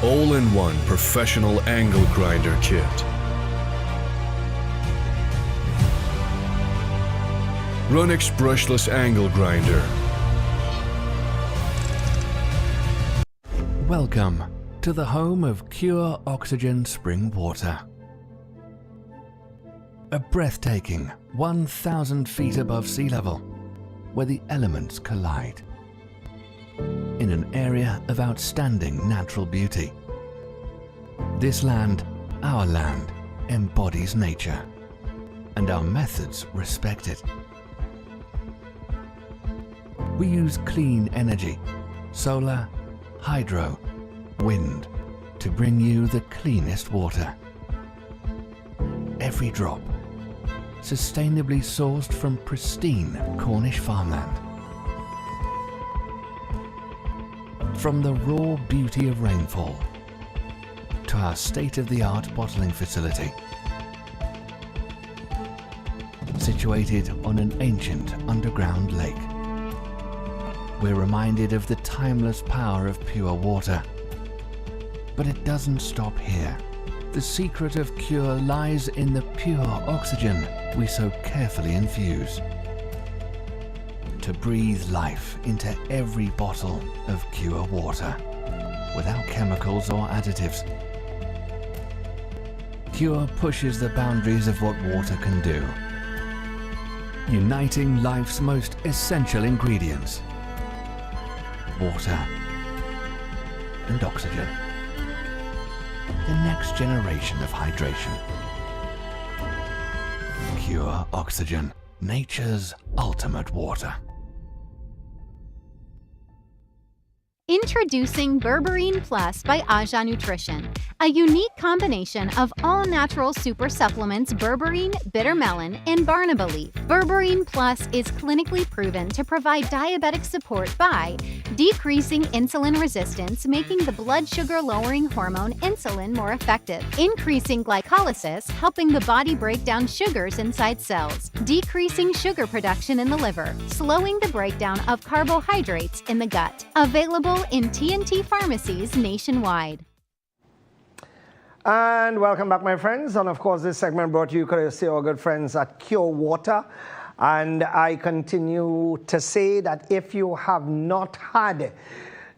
All-in-one professional angle grinder kit. Ronix brushless angle grinder. Welcome to the home of Cure Oxygen Spring Water. A breathtaking 1,000 feet above sea level, where the elements collide. In an area of outstanding natural beauty. This land, our land, embodies nature, and our methods respect it. We use clean energy, solar, hydro, wind, to bring you the cleanest water. Every drop, sustainably sourced from pristine Cornish farmland. From the raw beauty of rainfall to our state-of-the-art bottling facility, situated on an ancient underground lake, we're reminded of the timeless power of pure water. But it doesn't stop here. The secret of cure lies in the pure oxygen we so carefully infuse to breathe life into every bottle of Cure water without chemicals or additives. Cure pushes the boundaries of what water can do, uniting life's most essential ingredients: water and oxygen. The next generation of hydration. Cure Oxygen, nature's ultimate water. Introducing Berberine Plus by Aja Nutrition, a unique combination of all-natural super supplements berberine, bitter melon, and Barnaba leaf. Berberine Plus is clinically proven to provide diabetic support by decreasing insulin resistance, making the blood sugar-lowering hormone insulin more effective, increasing glycolysis, helping the body break down sugars inside cells, decreasing sugar production in the liver, slowing the breakdown of carbohydrates in the gut. Available in TNT pharmacies nationwide. And welcome back, my friends. And of course, this segment brought to you courtesy of our good friends at Cure Water. And I continue to say that if you have not had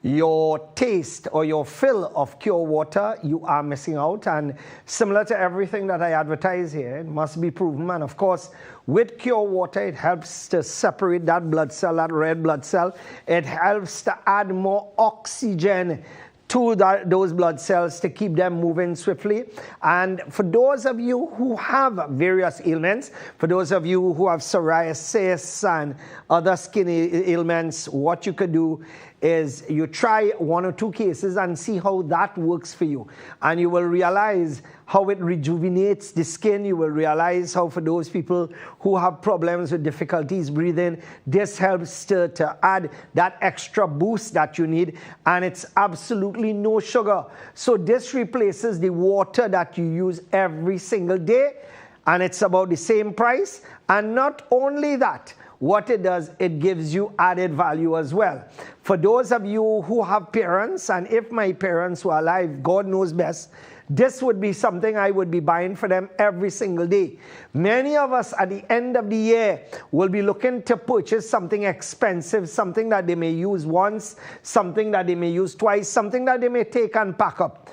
your taste or your fill of Cure Water, you are missing out. And similar to everything that I advertise here, it must be proven. And of course, with Cure Water, it helps to separate that blood cell, that red blood cell. It helps to add more oxygen to those blood cells to keep them moving swiftly. And for those of you who have various ailments, for those of you who have psoriasis and other skin ailments, what you could do is you try 1 or 2 cases and see how that works for you. And you will realize how it rejuvenates the skin. You will realize how for those people who have problems with difficulties breathing, this helps to add that extra boost that you need. And it's absolutely no sugar. So this replaces the water that you use every single day. And it's about the same price. And not only that, what it does, it gives you added value as well. For those of you who have parents, and if my parents were alive, God knows best, this would be something I would be buying for them every single day. Many of us at the end of the year will be looking to purchase something expensive, something that they may use once, something that they may use twice, something that they may take and pack up.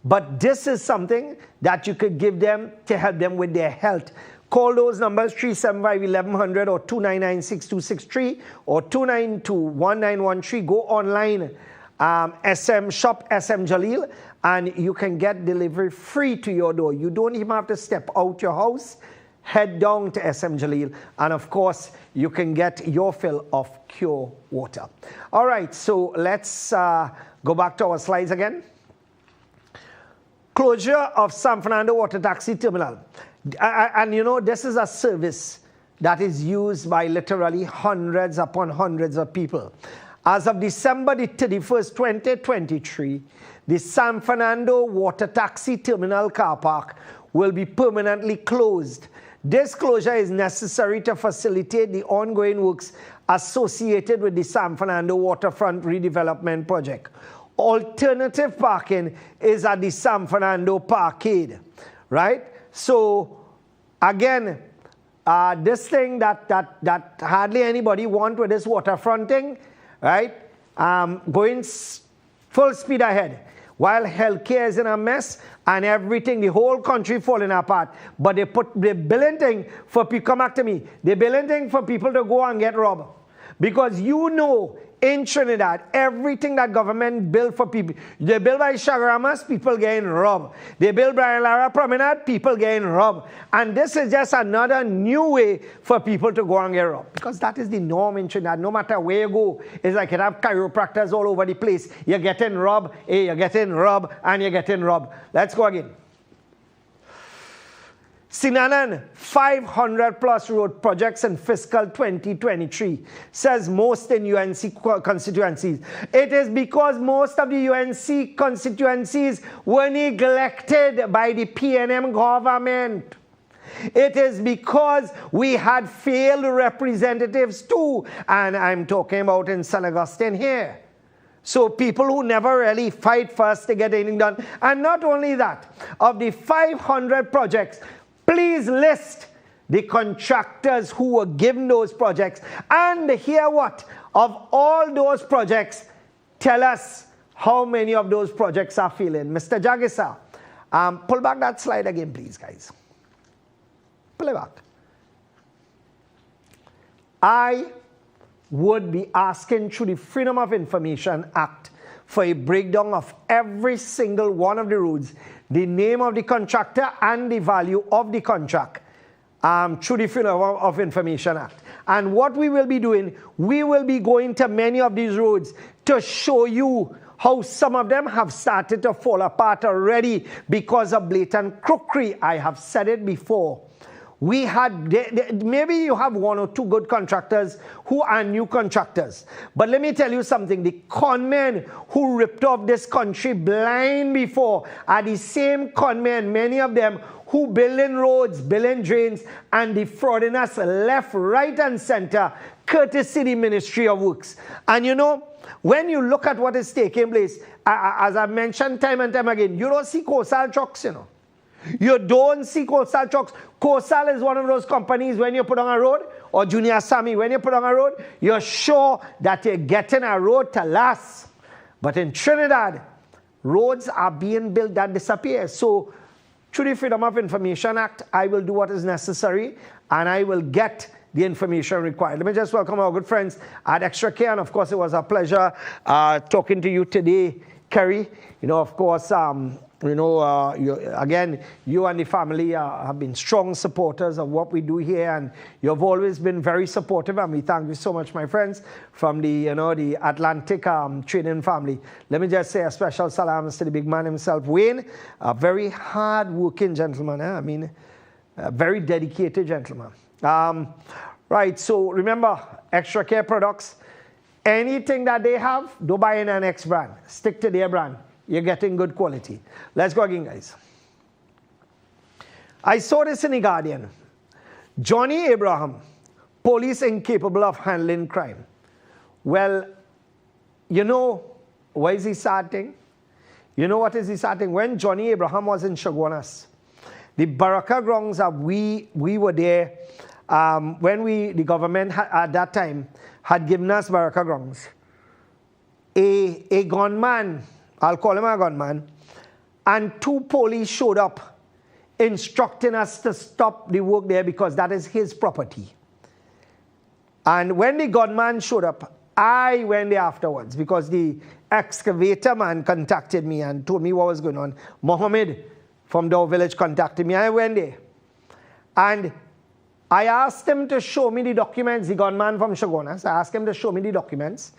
But this is something that you could give them to help them with their health. Call those numbers 375-1100 or 299-6263 or 292-1913. Go online, shop SM Jalil, and you can get delivery free to your door. You don't even have to step out your house. Head down to SM Jalil, and of course, you can get your fill of Cure Water. All right, so let's go back to our slides again. Closure of San Fernando Water Taxi Terminal. And you know, this is a service that is used by literally hundreds upon hundreds of people. As of December the 31st, 2023, the San Fernando Water Taxi Terminal car park will be permanently closed. This closure is necessary to facilitate the ongoing works associated with the San Fernando Waterfront Redevelopment Project. Alternative parking is at the San Fernando Parkade, right? So, again, this thing that hardly anybody want with this waterfront thing, right? Going full speed ahead. While healthcare is in a mess and everything, the whole country falling apart. But they're billing thing for people, come back to me, they're billing thing for people to go and get robbed. Because you know, in Trinidad, everything that government build for people, they build by Chagaramas, people getting robbed. They build by Lara Promenade, people getting robbed. And this is just another new way for people to go and get robbed. Because that is the norm in Trinidad. No matter where you go, it's like you have chiropractors all over the place. You're getting robbed, you're getting robbed, and you're getting robbed. Let's go again. Sinanan, 500 plus road projects in fiscal 2023, says most in UNC constituencies. It is because most of the UNC constituencies were neglected by the PNM government. It is because we had failed representatives too, and I'm talking about in St. Augustine here. So people who never really fight first to get anything done. And not only that, of the 500 projects, please list the contractors who were given those projects. And hear what? Of all those projects, tell us how many of those projects are failing. Mr. Jagisa, pull back that slide again, please, guys. Pull it back. I would be asking through the Freedom of Information Act for a breakdown of every single one of the roads, the name of the contractor and the value of the contract through the Freedom of Information Act. And what we will be doing, we will be going to many of these roads to show you how some of them have started to fall apart already because of blatant crookery. I have said it before. We had, maybe you have one or two good contractors who are new contractors. But let me tell you something, the conmen who ripped off this country blind before are the same conmen, many of them, who building roads, building drains, and defrauding us left, right, and center, courtesy the Ministry of Works. And you know, when you look at what is taking place, as I've mentioned time and time again, you don't see coastal trucks, you know. You don't see coastal trucks. Coastal is one of those companies when you put on a road, or Junior Sammy, when you put on a road, you're sure that you're getting a road to last. But in Trinidad, roads are being built that disappear. So through the Freedom of Information Act, I will do what is necessary and I will get the information required. Let me just welcome our good friends at Extra Care. And of course, it was a pleasure talking to you today, Kerry. You know, of course, you and the family have been strong supporters of what we do here, and you've always been very supportive, and we thank you so much, my friends, from the the Atlantic trading family. Let me just say a special salams to the big man himself, Wayne, a very hard-working gentleman. I mean, a very dedicated gentleman. Right, so remember, Extra Care products, anything that they have, don't buy in an X brand. Stick to their brand. You're getting good quality. Let's go again, guys. I saw this in The Guardian. Johnny Abraham, police incapable of handling crime. Well, you know, what is the sad thing? You know what is the sad thing? When Johnny Abraham was in Chaguanas, the Baraka grounds that we were there, when the government at that time had given us Baraka grounds, a gunman, I'll call him a gunman, and two police showed up instructing us to stop the work there because that is his property. And when the gunman showed up, I went there afterwards because the excavator man contacted me and told me what was going on. Mohammed from Dow Village contacted me. I went there. And I asked him to show me the documents, the gunman from Chaguanas. I asked him to show me the documents.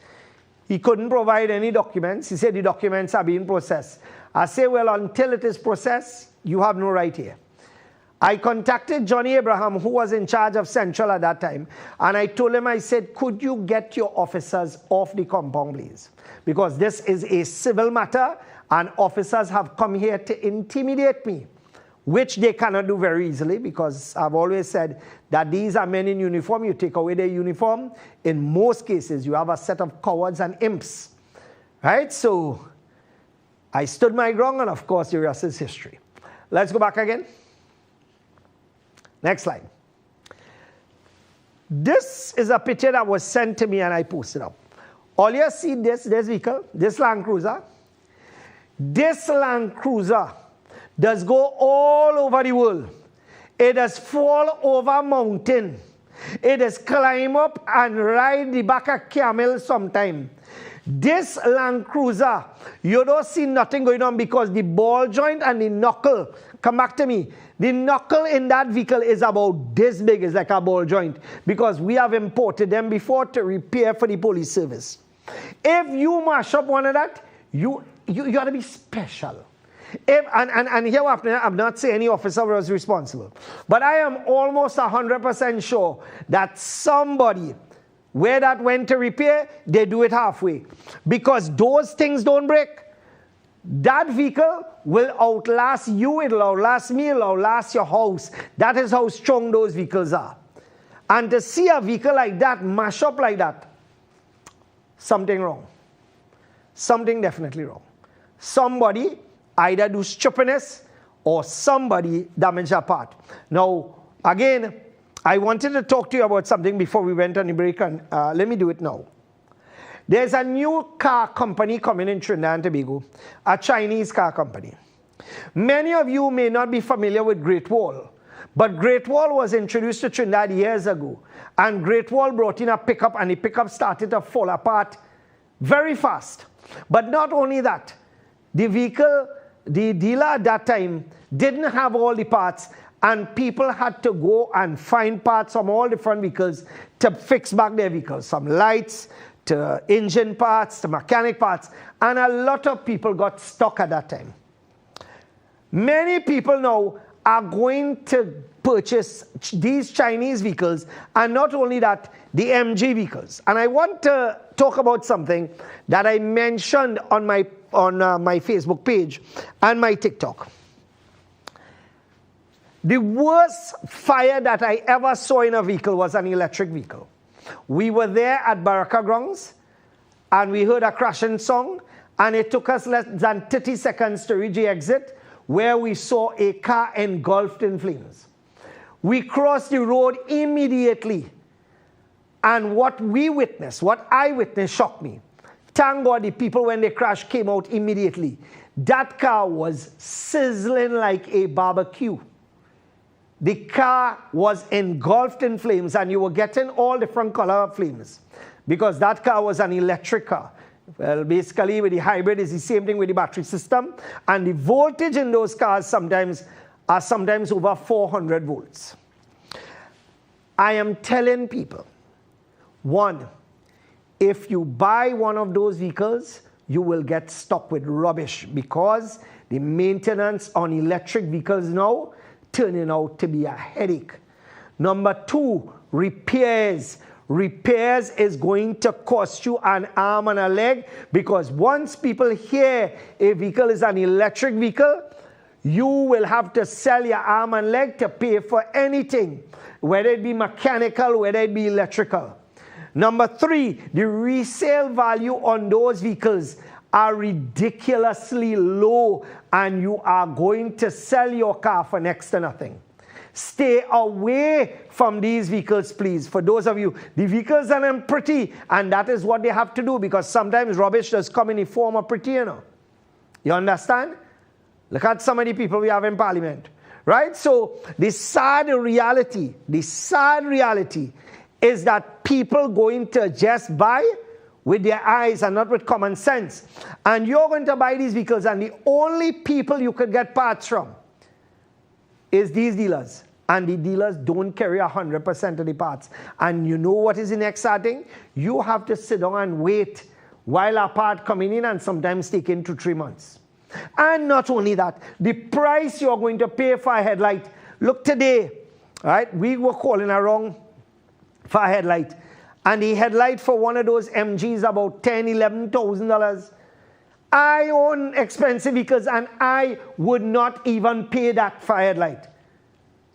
He couldn't provide any documents. He said the documents are being processed. I say, well, until it is processed, you have no right here. I contacted Johnny Abraham, who was in charge of Central at that time, and I told him, I said, could you get your officers off the compound, please? Because this is a civil matter, and officers have come here to intimidate me, which they cannot do very easily because I've always said that these are men in uniform. You take away their uniform, in most cases, you have a set of cowards and imps, right? So I stood my ground, and of course, the rest is history. Let's go back again. Next slide. This is a picture that was sent to me and I posted up. All you see this vehicle, this Land Cruiser. This Land Cruiser does go all over the world. It does fall over mountain. It does climb up and ride the back of camel sometime. This Land Cruiser, you don't see nothing going on because the ball joint and the knuckle, come back to me, the knuckle in that vehicle is about this big, it's like a ball joint, because we have imported them before to repair for the police service. If you mash up one of that, you ought to be special. And here I'm not saying any officer was responsible, but I am almost 100% sure that somebody, where that went to repair, they do it halfway. Because those things don't break. That vehicle will outlast you, it'll outlast me, it'll outlast your house. That is how strong those vehicles are. And to see a vehicle like that, mash up like that, something wrong. Something definitely wrong. Somebody either do stupidness or somebody damage a part. Now, again, I wanted to talk to you about something before we went on the break, and let me do it now. There's a new car company coming in Trinidad and Tobago, a Chinese car company. Many of you may not be familiar with Great Wall, but Great Wall was introduced to Trinidad years ago, and Great Wall brought in a pickup, and the pickup started to fall apart very fast. But not only that, the vehicle, the dealer at that time didn't have all the parts, and people had to go and find parts from all different vehicles to fix back their vehicles, from lights to engine parts to mechanic parts, and a lot of people got stuck at that time. Many people now are going to purchase these Chinese vehicles, and not only that, the MG vehicles. And I want to talk about something that I mentioned on my Facebook page and my TikTok. The worst fire that I ever saw in a vehicle was an electric vehicle. We were there at Baraka Grounds, and we heard a crashing song, and it took us less than 30 seconds to reach the exit, where we saw a car engulfed in flames. We crossed the road immediately, and what I witnessed shocked me. Thank God the people, when they crashed, came out immediately. That car was sizzling like a barbecue. The car was engulfed in flames, and you were getting all different color flames because that car was an electric car. Well, basically with the hybrid is the same thing with the battery system, and the voltage in those cars sometimes over 400 volts. I am telling people, one, if you buy one of those vehicles, you will get stuck with rubbish, because the maintenance on electric vehicles now turning out to be a headache. Number two, repairs. Repairs is going to cost you an arm and a leg, because once people hear a vehicle is an electric vehicle, you will have to sell your arm and leg to pay for anything, whether it be mechanical, whether it be electrical. Number three, the resale value on those vehicles are ridiculously low, and you are going to sell your car for next to nothing. Stay away from these vehicles, please. For those of you, the vehicles are not pretty, and that is what they have to do, because sometimes rubbish does come in the form of pretty, you know. You understand? Look at some of the people we have in Parliament, right? So the sad reality is that people going to just buy with their eyes and not with common sense. And you're going to buy these vehicles, and the only people you could get parts from is these dealers. And the dealers don't carry 100% of the parts. And you know what is the next sad thing? You have to sit down and wait while a part coming in, and sometimes taking 2 to 3 months. And not only that, the price you're going to pay for a headlight. Look today, right? We were calling around for a headlight, and the headlight for one of those MGs about $10,000, $11,000. I own expensive vehicles, and I would not even pay that for a headlight.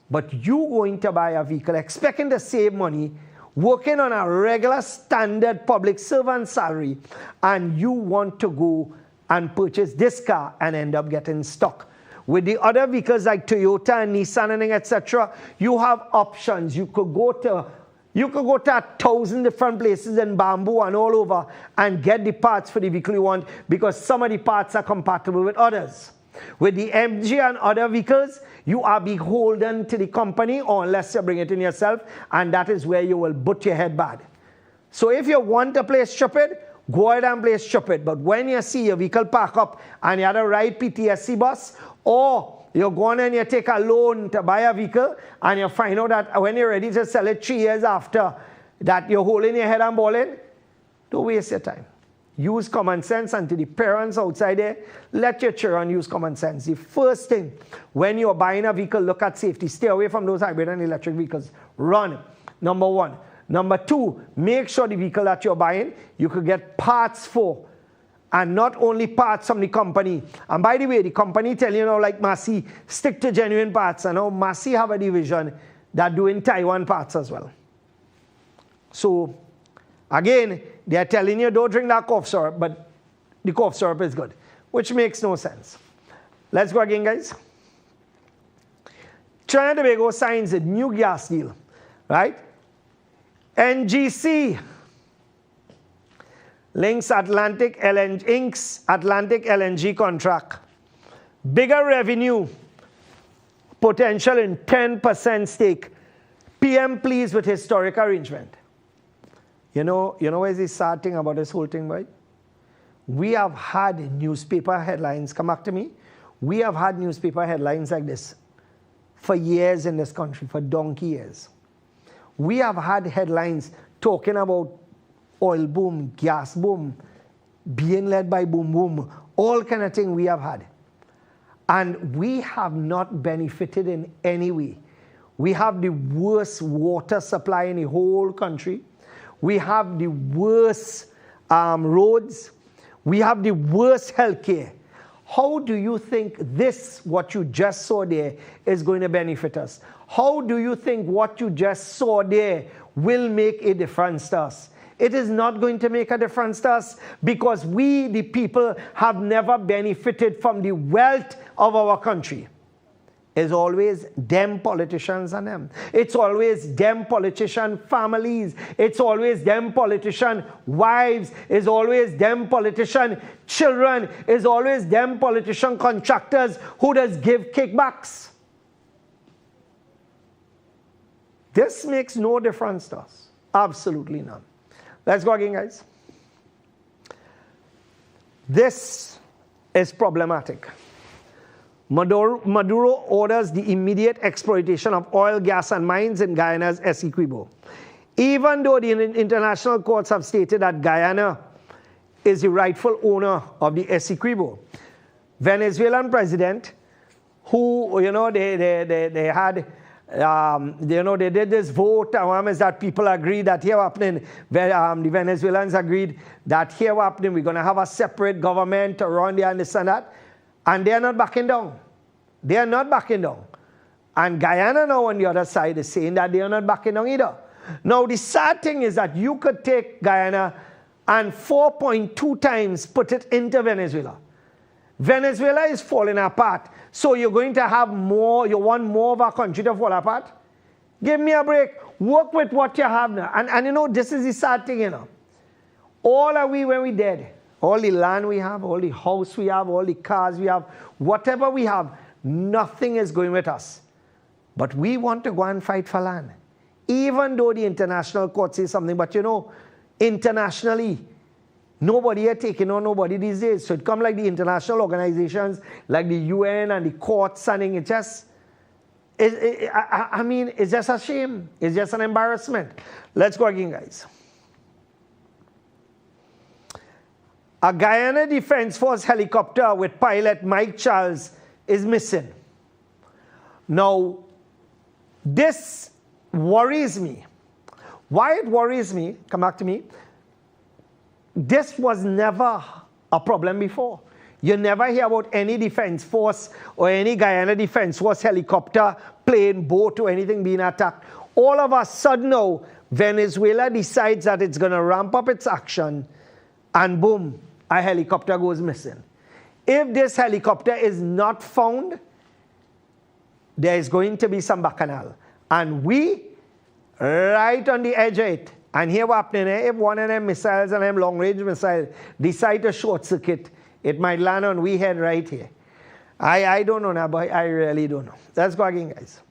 But you going to buy a vehicle expecting to save money, working on a regular standard public servant salary, and you want to go and purchase this car and end up getting stuck. With the other vehicles like Toyota and Nissan and etc., you have options. You could go to 1,000 different places in Bamboo and all over and get the parts for the vehicle you want, because some of the parts are compatible with others. With the MG and other vehicles, you are beholden to the company, or unless you bring it in yourself, and that is where you will butt your head bad. So if you want to play stupid, go ahead and play stupid. But when you see your vehicle park up and you have to ride PTSC bus, or you're going and you take a loan to buy a vehicle, and you find out that when you're ready to sell it 3 years after that, you're holding your head and balling, don't waste your time. use common sense, and to the parents outside there, let your children use common sense. The first thing, when you're buying a vehicle, look at safety. Stay away from those hybrid and electric vehicles. Run, number one. Number two, make sure the vehicle that you're buying, you could get parts for, and not only parts from the company. And by the way, the company tell you now, like Massey, stick to genuine parts. And now Massey have a division that doing Taiwan parts as well. So, again, they are telling you don't drink that cough syrup, but the cough syrup is good, which makes no sense. Let's go again, guys. Trinidad and Tobago signs a new gas deal, right? NGC inks Atlantic LNG contract. Bigger revenue potential in 10% stake. PM pleased with historic arrangement. You know where's the sad thing about this whole thing, right? We have had newspaper headlines, come back to me. We have had newspaper headlines like this for years in this country, for donkey years. We have had headlines talking about oil boom, gas boom, being led by boom boom, all kind of thing we have had. And we have not benefited in any way. We have the worst water supply in the whole country. We have the worst roads. We have the worst healthcare. How do you think this, what you just saw there, is going to benefit us? How do you think what you just saw there will make a difference to us? It is not going to make a difference to us because we, the people, have never benefited from the wealth of our country. It's always them politicians and them. It's always them politician families. It's always them politician wives. It's always them politician children. It's always them politician contractors who does give kickbacks. This makes no difference to us. Absolutely none. Let's go again, guys. This is problematic. Maduro orders the immediate exploitation of oil, gas, and mines in Guyana's Essequibo. Even though the international courts have stated that Guyana is the rightful owner of the Essequibo, Venezuelan president, who, they had, they did this vote, is that people agreed that here happening, the Venezuelans agreed that here happening, we're going to have a separate government around there and this and that. And they're not backing down. They are not backing down. And Guyana now on the other side is saying that they are not backing down either. Now the sad thing is that you could take Guyana and 4.2 times put it into Venezuela. Venezuela is falling apart. So you're going to have more, you want more of our country to fall apart? Give me a break. Work with what you have now. And this is the sad thing, All are we when we're dead. All the land we have, all the house we have, all the cars we have, whatever we have, nothing is going with us. But we want to go and fight for land. Even though the international court says something, but internationally, nobody is taking on nobody these days. So it comes like the international organizations, like the UN and the courts, and it just, it's just a shame. It's just an embarrassment. Let's go again, guys. A Guyana Defense Force helicopter with pilot Mike Charles is missing. Now, this worries me. Why it worries me, come back to me, this was never a problem before. You never hear about any defense force or any Guyana Defense Force helicopter, plane, boat or anything being attacked. All of a sudden now, Venezuela decides that it's going to ramp up its action and boom, a helicopter goes missing. If this helicopter is not found, there is going to be some bacchanal. And we, right on the edge of it, and here what's happening, if one of them missiles and them long-range missiles decide to short circuit, it might land on we head right here. I don't know now, but I really don't know. Let's go again, guys.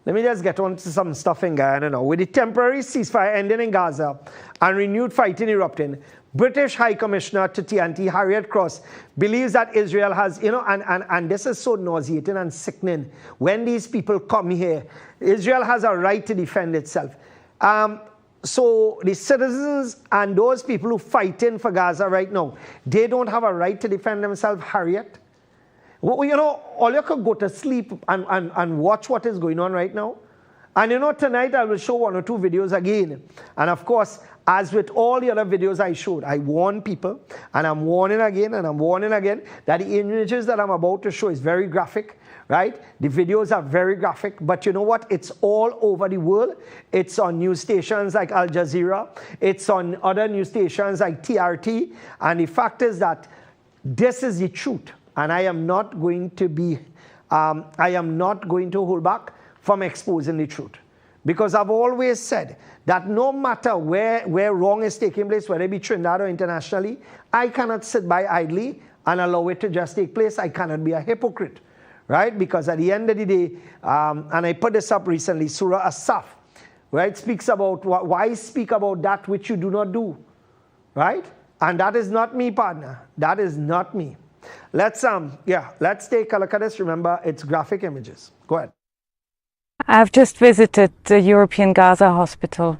Let me just get on to some stuff in Guyana now. With the temporary ceasefire ending in Gaza and renewed fighting erupting, British High Commissioner to TNT, Harriet Cross, believes that Israel has, and this is so nauseating and sickening. When these people come here, Israel has a right to defend itself. So the citizens and those people who are fighting for Gaza right now, they don't have a right to defend themselves, Harriet. Well, you know, all you could go to sleep and watch what is going on right now. And you know, tonight I will show 1 or 2 videos again. And of course, as with all the other videos I showed, I warn people, and I'm warning again, and I'm warning again, that the images that I'm about to show is very graphic, right? The videos are very graphic, but you know what? It's all over the world. It's on news stations like Al Jazeera. It's on other news stations like TRT. And the fact is that this is the truth. And I am not going to hold back from exposing the truth. Because I've always said that no matter where wrong is taking place, whether it be Trinidad or internationally, I cannot sit by idly and allow it to just take place. I cannot be a hypocrite, right? Because at the end of the day, and I put this up recently, Surah As-Saf, right, speaks about why speak about that which you do not do, right? And that is not me, partner. That is not me. Let's take a look at this. Remember, it's graphic images. Go ahead. I've just visited the European Gaza Hospital,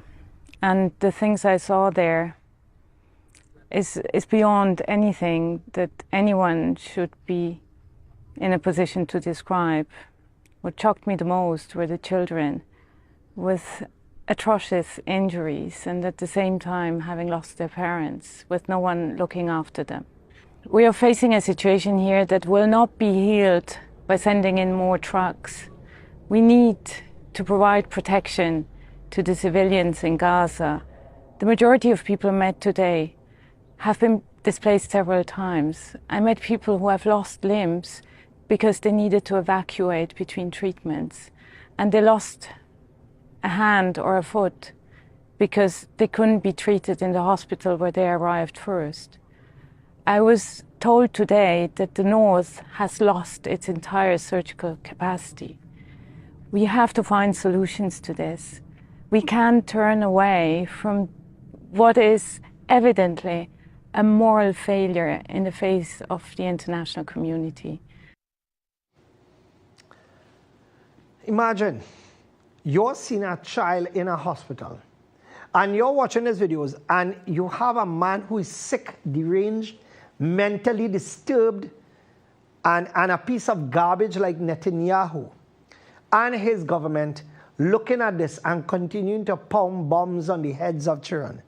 and the things I saw there is beyond anything that anyone should be in a position to describe. What shocked me the most were the children with atrocious injuries and at the same time having lost their parents with no one looking after them. We are facing a situation here that will not be healed by sending in more trucks. We need to provide protection to the civilians in Gaza. The majority of people I met today have been displaced several times. I met people who have lost limbs because they needed to evacuate between treatments, and they lost a hand or a foot because they couldn't be treated in the hospital where they arrived first. I was told today that the North has lost its entire surgical capacity. We have to find solutions to this. We can't turn away from what is evidently a moral failure in the face of the international community. Imagine you're seeing a child in a hospital and you're watching these videos and you have a man who is sick, deranged, mentally disturbed, and a piece of garbage like Netanyahu and his government looking at this and continuing to pound bombs on the heads of children.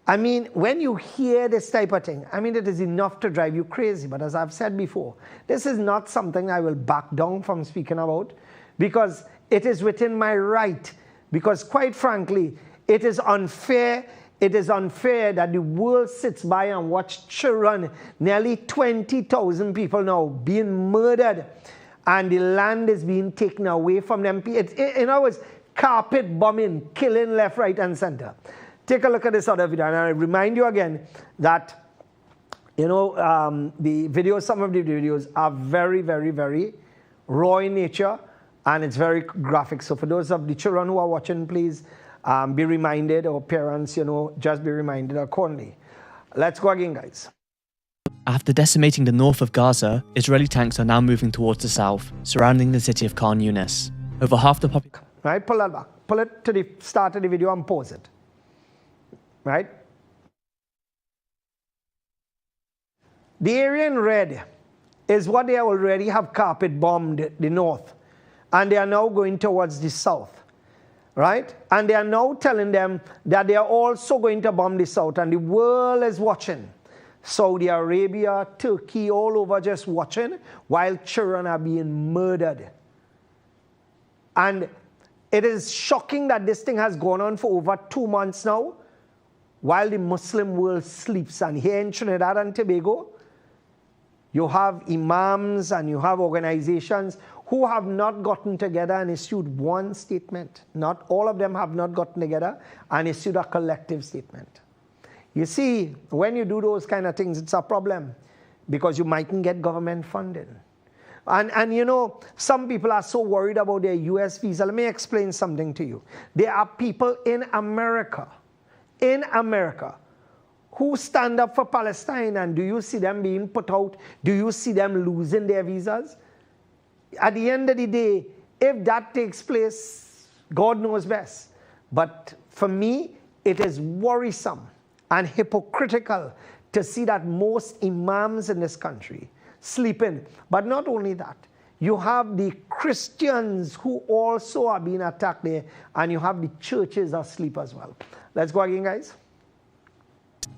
I mean, when you hear this type of thing, I mean, it is enough to drive you crazy. But as I've said before, this is not something I will back down from speaking about, because it is within my right. Because quite frankly, it is unfair. It is unfair that the world sits by and watch children, nearly 20,000 people now being murdered, and the land is being taken away from them. In other words, carpet bombing, killing left, right, and center. Take a look at this other video, and I remind you again that, you know, some of the videos are very, very, very raw in nature, and it's very graphic. So for those of the children who are watching, please be reminded, or parents, you know, just be reminded accordingly. Let's go again, guys. After decimating the north of Gaza, Israeli tanks are now moving towards the south, surrounding the city of Khan Yunis. Over half the population... Right, pull that back. Pull it to the start of the video and pause it. Right? The area in red is what they already have carpet bombed the north, and they are now going towards the south, right? And they are now telling them that they are also going to bomb the south, and the world is watching. Saudi Arabia, Turkey, all over just watching while children are being murdered. And it is shocking that this thing has gone on for over 2 months now, while the Muslim world sleeps. And here in Trinidad and Tobago, you have imams and you have organizations who have not gotten together and issued one statement. Not all of them have not gotten together and issued a collective statement. You see, when you do those kind of things, it's a problem, because you mightn't get government funding. And you know, some people are so worried about their US visa. Let me explain something to you. There are people in America, who stand up for Palestine, and do you see them being put out? Do you see them losing their visas? At the end of the day, if that takes place, God knows best. But for me, it is worrisome and hypocritical to see that most imams in this country sleeping. But not only that, you have the Christians who also are being attacked there, and you have the churches asleep as well. Let's go again, guys.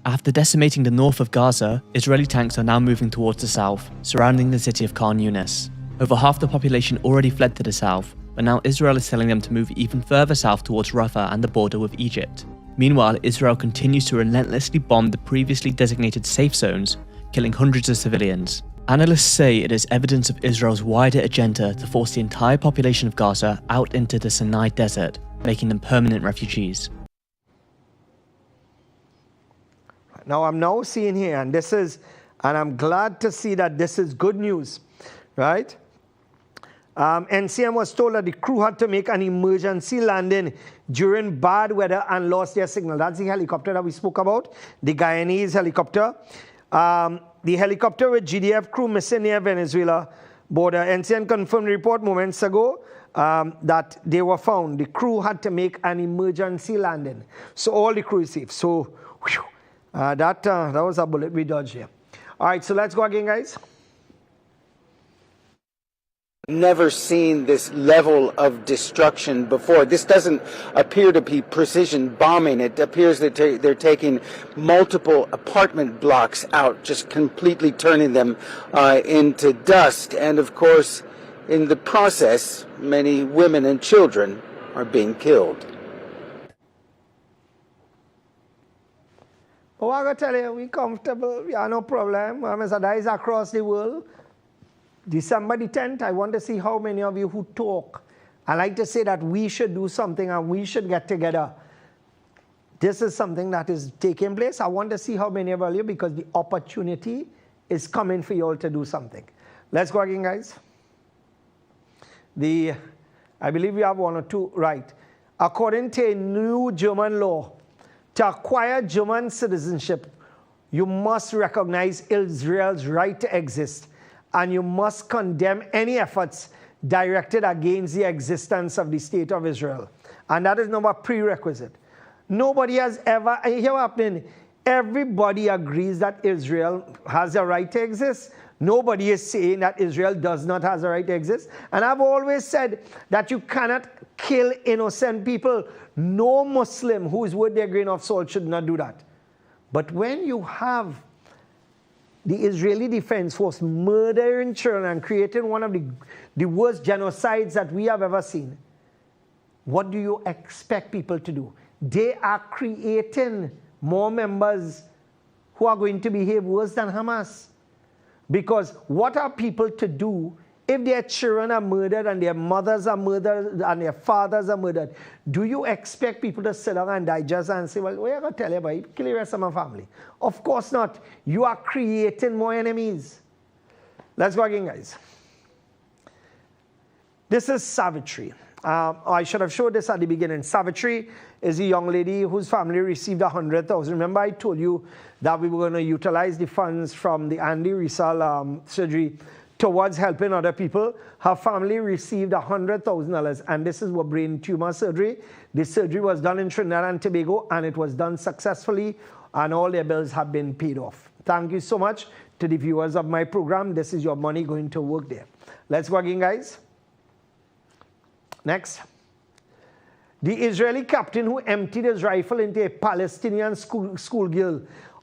After decimating the north of Gaza, Israeli tanks are now moving towards the south, surrounding the city of Khan Yunis. Over half the population already fled to the south, but now Israel is telling them to move even further south towards Rafah and the border with Egypt. Meanwhile, Israel continues to relentlessly bomb the previously designated safe zones, killing hundreds of civilians. Analysts say it is evidence of Israel's wider agenda to force the entire population of Gaza out into the Sinai Desert, making them permanent refugees. Now I'm now seeing here, and I'm glad to see that this is good news, right? NCM was told that the crew had to make an emergency landing during bad weather and lost their signal. That's the helicopter that we spoke about, the Guyanese helicopter. The helicopter with GDF crew missing near Venezuela border. NCM confirmed the report moments ago that they were found. The crew had to make an emergency landing. So all the crew is safe. So that was a bullet we dodged here. All right, so let's go again, guys. Never seen this level of destruction before. This doesn't appear to be precision bombing. It appears that they're taking multiple apartment blocks out, just completely turning them into dust. And of course, in the process, many women and children are being killed. Oh, I gotta tell you, we comfortable, we have no problem. Mr. Dice across the world. December the 10th, I want to see how many of you who talk. I like to say that we should do something and we should get together. This is something that is taking place. I want to see how many of you, because the opportunity is coming for you all to do something. Let's go again, guys. I believe we have one or two, right. According to a new German law, to acquire German citizenship, you must recognize Israel's right to exist, and you must condemn any efforts directed against the existence of the state of Israel. And that is number prerequisite. Nobody has ever, here happening, everybody agrees that Israel has a right to exist. Nobody is saying that Israel does not have a right to exist. And I've always said that you cannot kill innocent people. No Muslim who is worth their grain of salt should not do that. But when you have the Israeli Defense Force murdering children and creating one of the worst genocides that we have ever seen, what do you expect people to do? They are creating more members who are going to behave worse than Hamas. Because what are people to do if their children are murdered and their mothers are murdered and their fathers are murdered? Do you expect people to sit down and digest and say, well, what are you going to tell you about it? Kill the rest of my family? Of course not. You are creating more enemies. Let's go again, guys. This is Savitri. I should have showed this at the beginning. Savitri is a young lady whose family received $100,000. Remember, I told you that we were going to utilize the funds from the Andy Rizal surgery towards helping other people. Her family received $100,000, and this is what brain tumor surgery. The surgery was done in Trinidad and Tobago, and it was done successfully, and all their bills have been paid off. Thank you so much to the viewers of my program. This is your money going to work there. Let's go again, guys. Next. The Israeli captain who emptied his rifle into a Palestinian schoolgirl.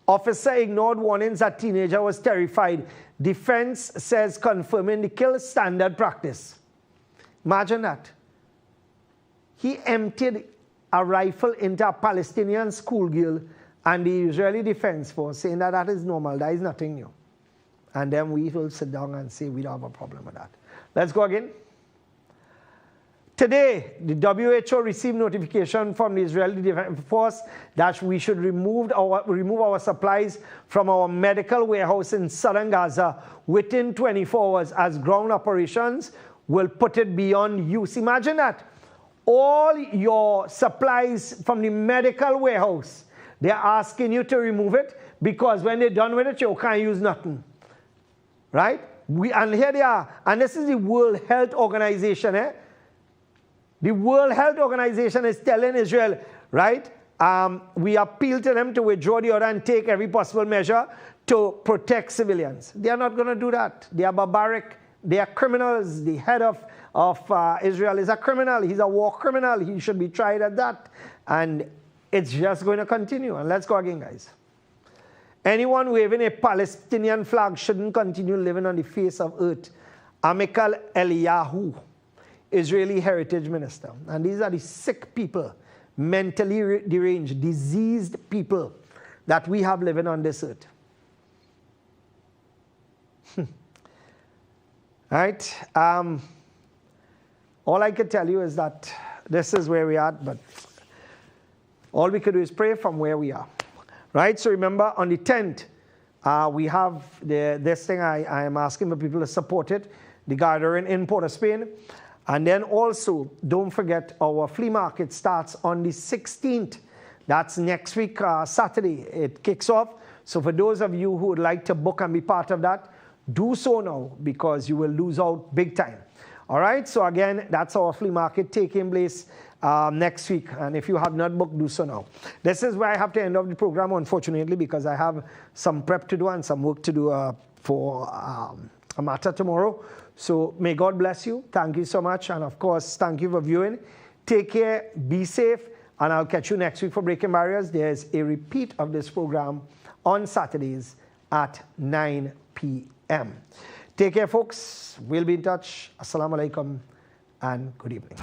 Officer ignored warnings that teenager was terrified. Defense says confirming the kill standard practice. Imagine that. He emptied a rifle into a Palestinian schoolgirl, and the Israeli Defense Force saying that that is normal, that is nothing new. And then we will sit down and say we don't have a problem with that. Let's go again. Today, the WHO received notification from the Israeli Defense Force that we should remove our supplies from our medical warehouse in southern Gaza within 24 hours, as ground operations will put it beyond use. Imagine that. All your supplies from the medical warehouse, they're asking you to remove it, because when they're done with it, you can't use nothing. Right? And here they are. And this is the World Health Organization, The The World Health Organization is telling Israel, right? We appeal to them to withdraw the order and take every possible measure to protect civilians. They are not going to do that. They are barbaric. They are criminals. The head of Israel is a criminal. He's a war criminal. He should be tried at that. And it's just going to continue. And let's go again, guys. Anyone waving a Palestinian flag shouldn't continue living on the face of earth. Amichai Eliyahu, Israeli Heritage Minister. And these are the sick people, mentally deranged, diseased people that we have living on this earth. Right? All I can tell you is that this is where we are, but all we can do is pray from where we are. Right? So remember, on the 10th, we have this thing. I am asking for people to support it, the gathering in Port of Spain. And then also, don't forget, our flea market starts on the 16th. That's next week, Saturday. It kicks off. So for those of you who would like to book and be part of that, do so now, because you will lose out big time. All right? So again, that's our flea market taking place next week. And if you have not booked, do so now. This is where I have to end off the program, unfortunately, because I have some prep to do and some work to do for a matter tomorrow. So may God bless you. Thank you so much. And of course, thank you for viewing. Take care, be safe, and I'll catch you next week for Breaking Barriers. There's a repeat of this program on Saturdays at 9 p.m. Take care, folks. We'll be in touch. Assalamu alaikum and good evening.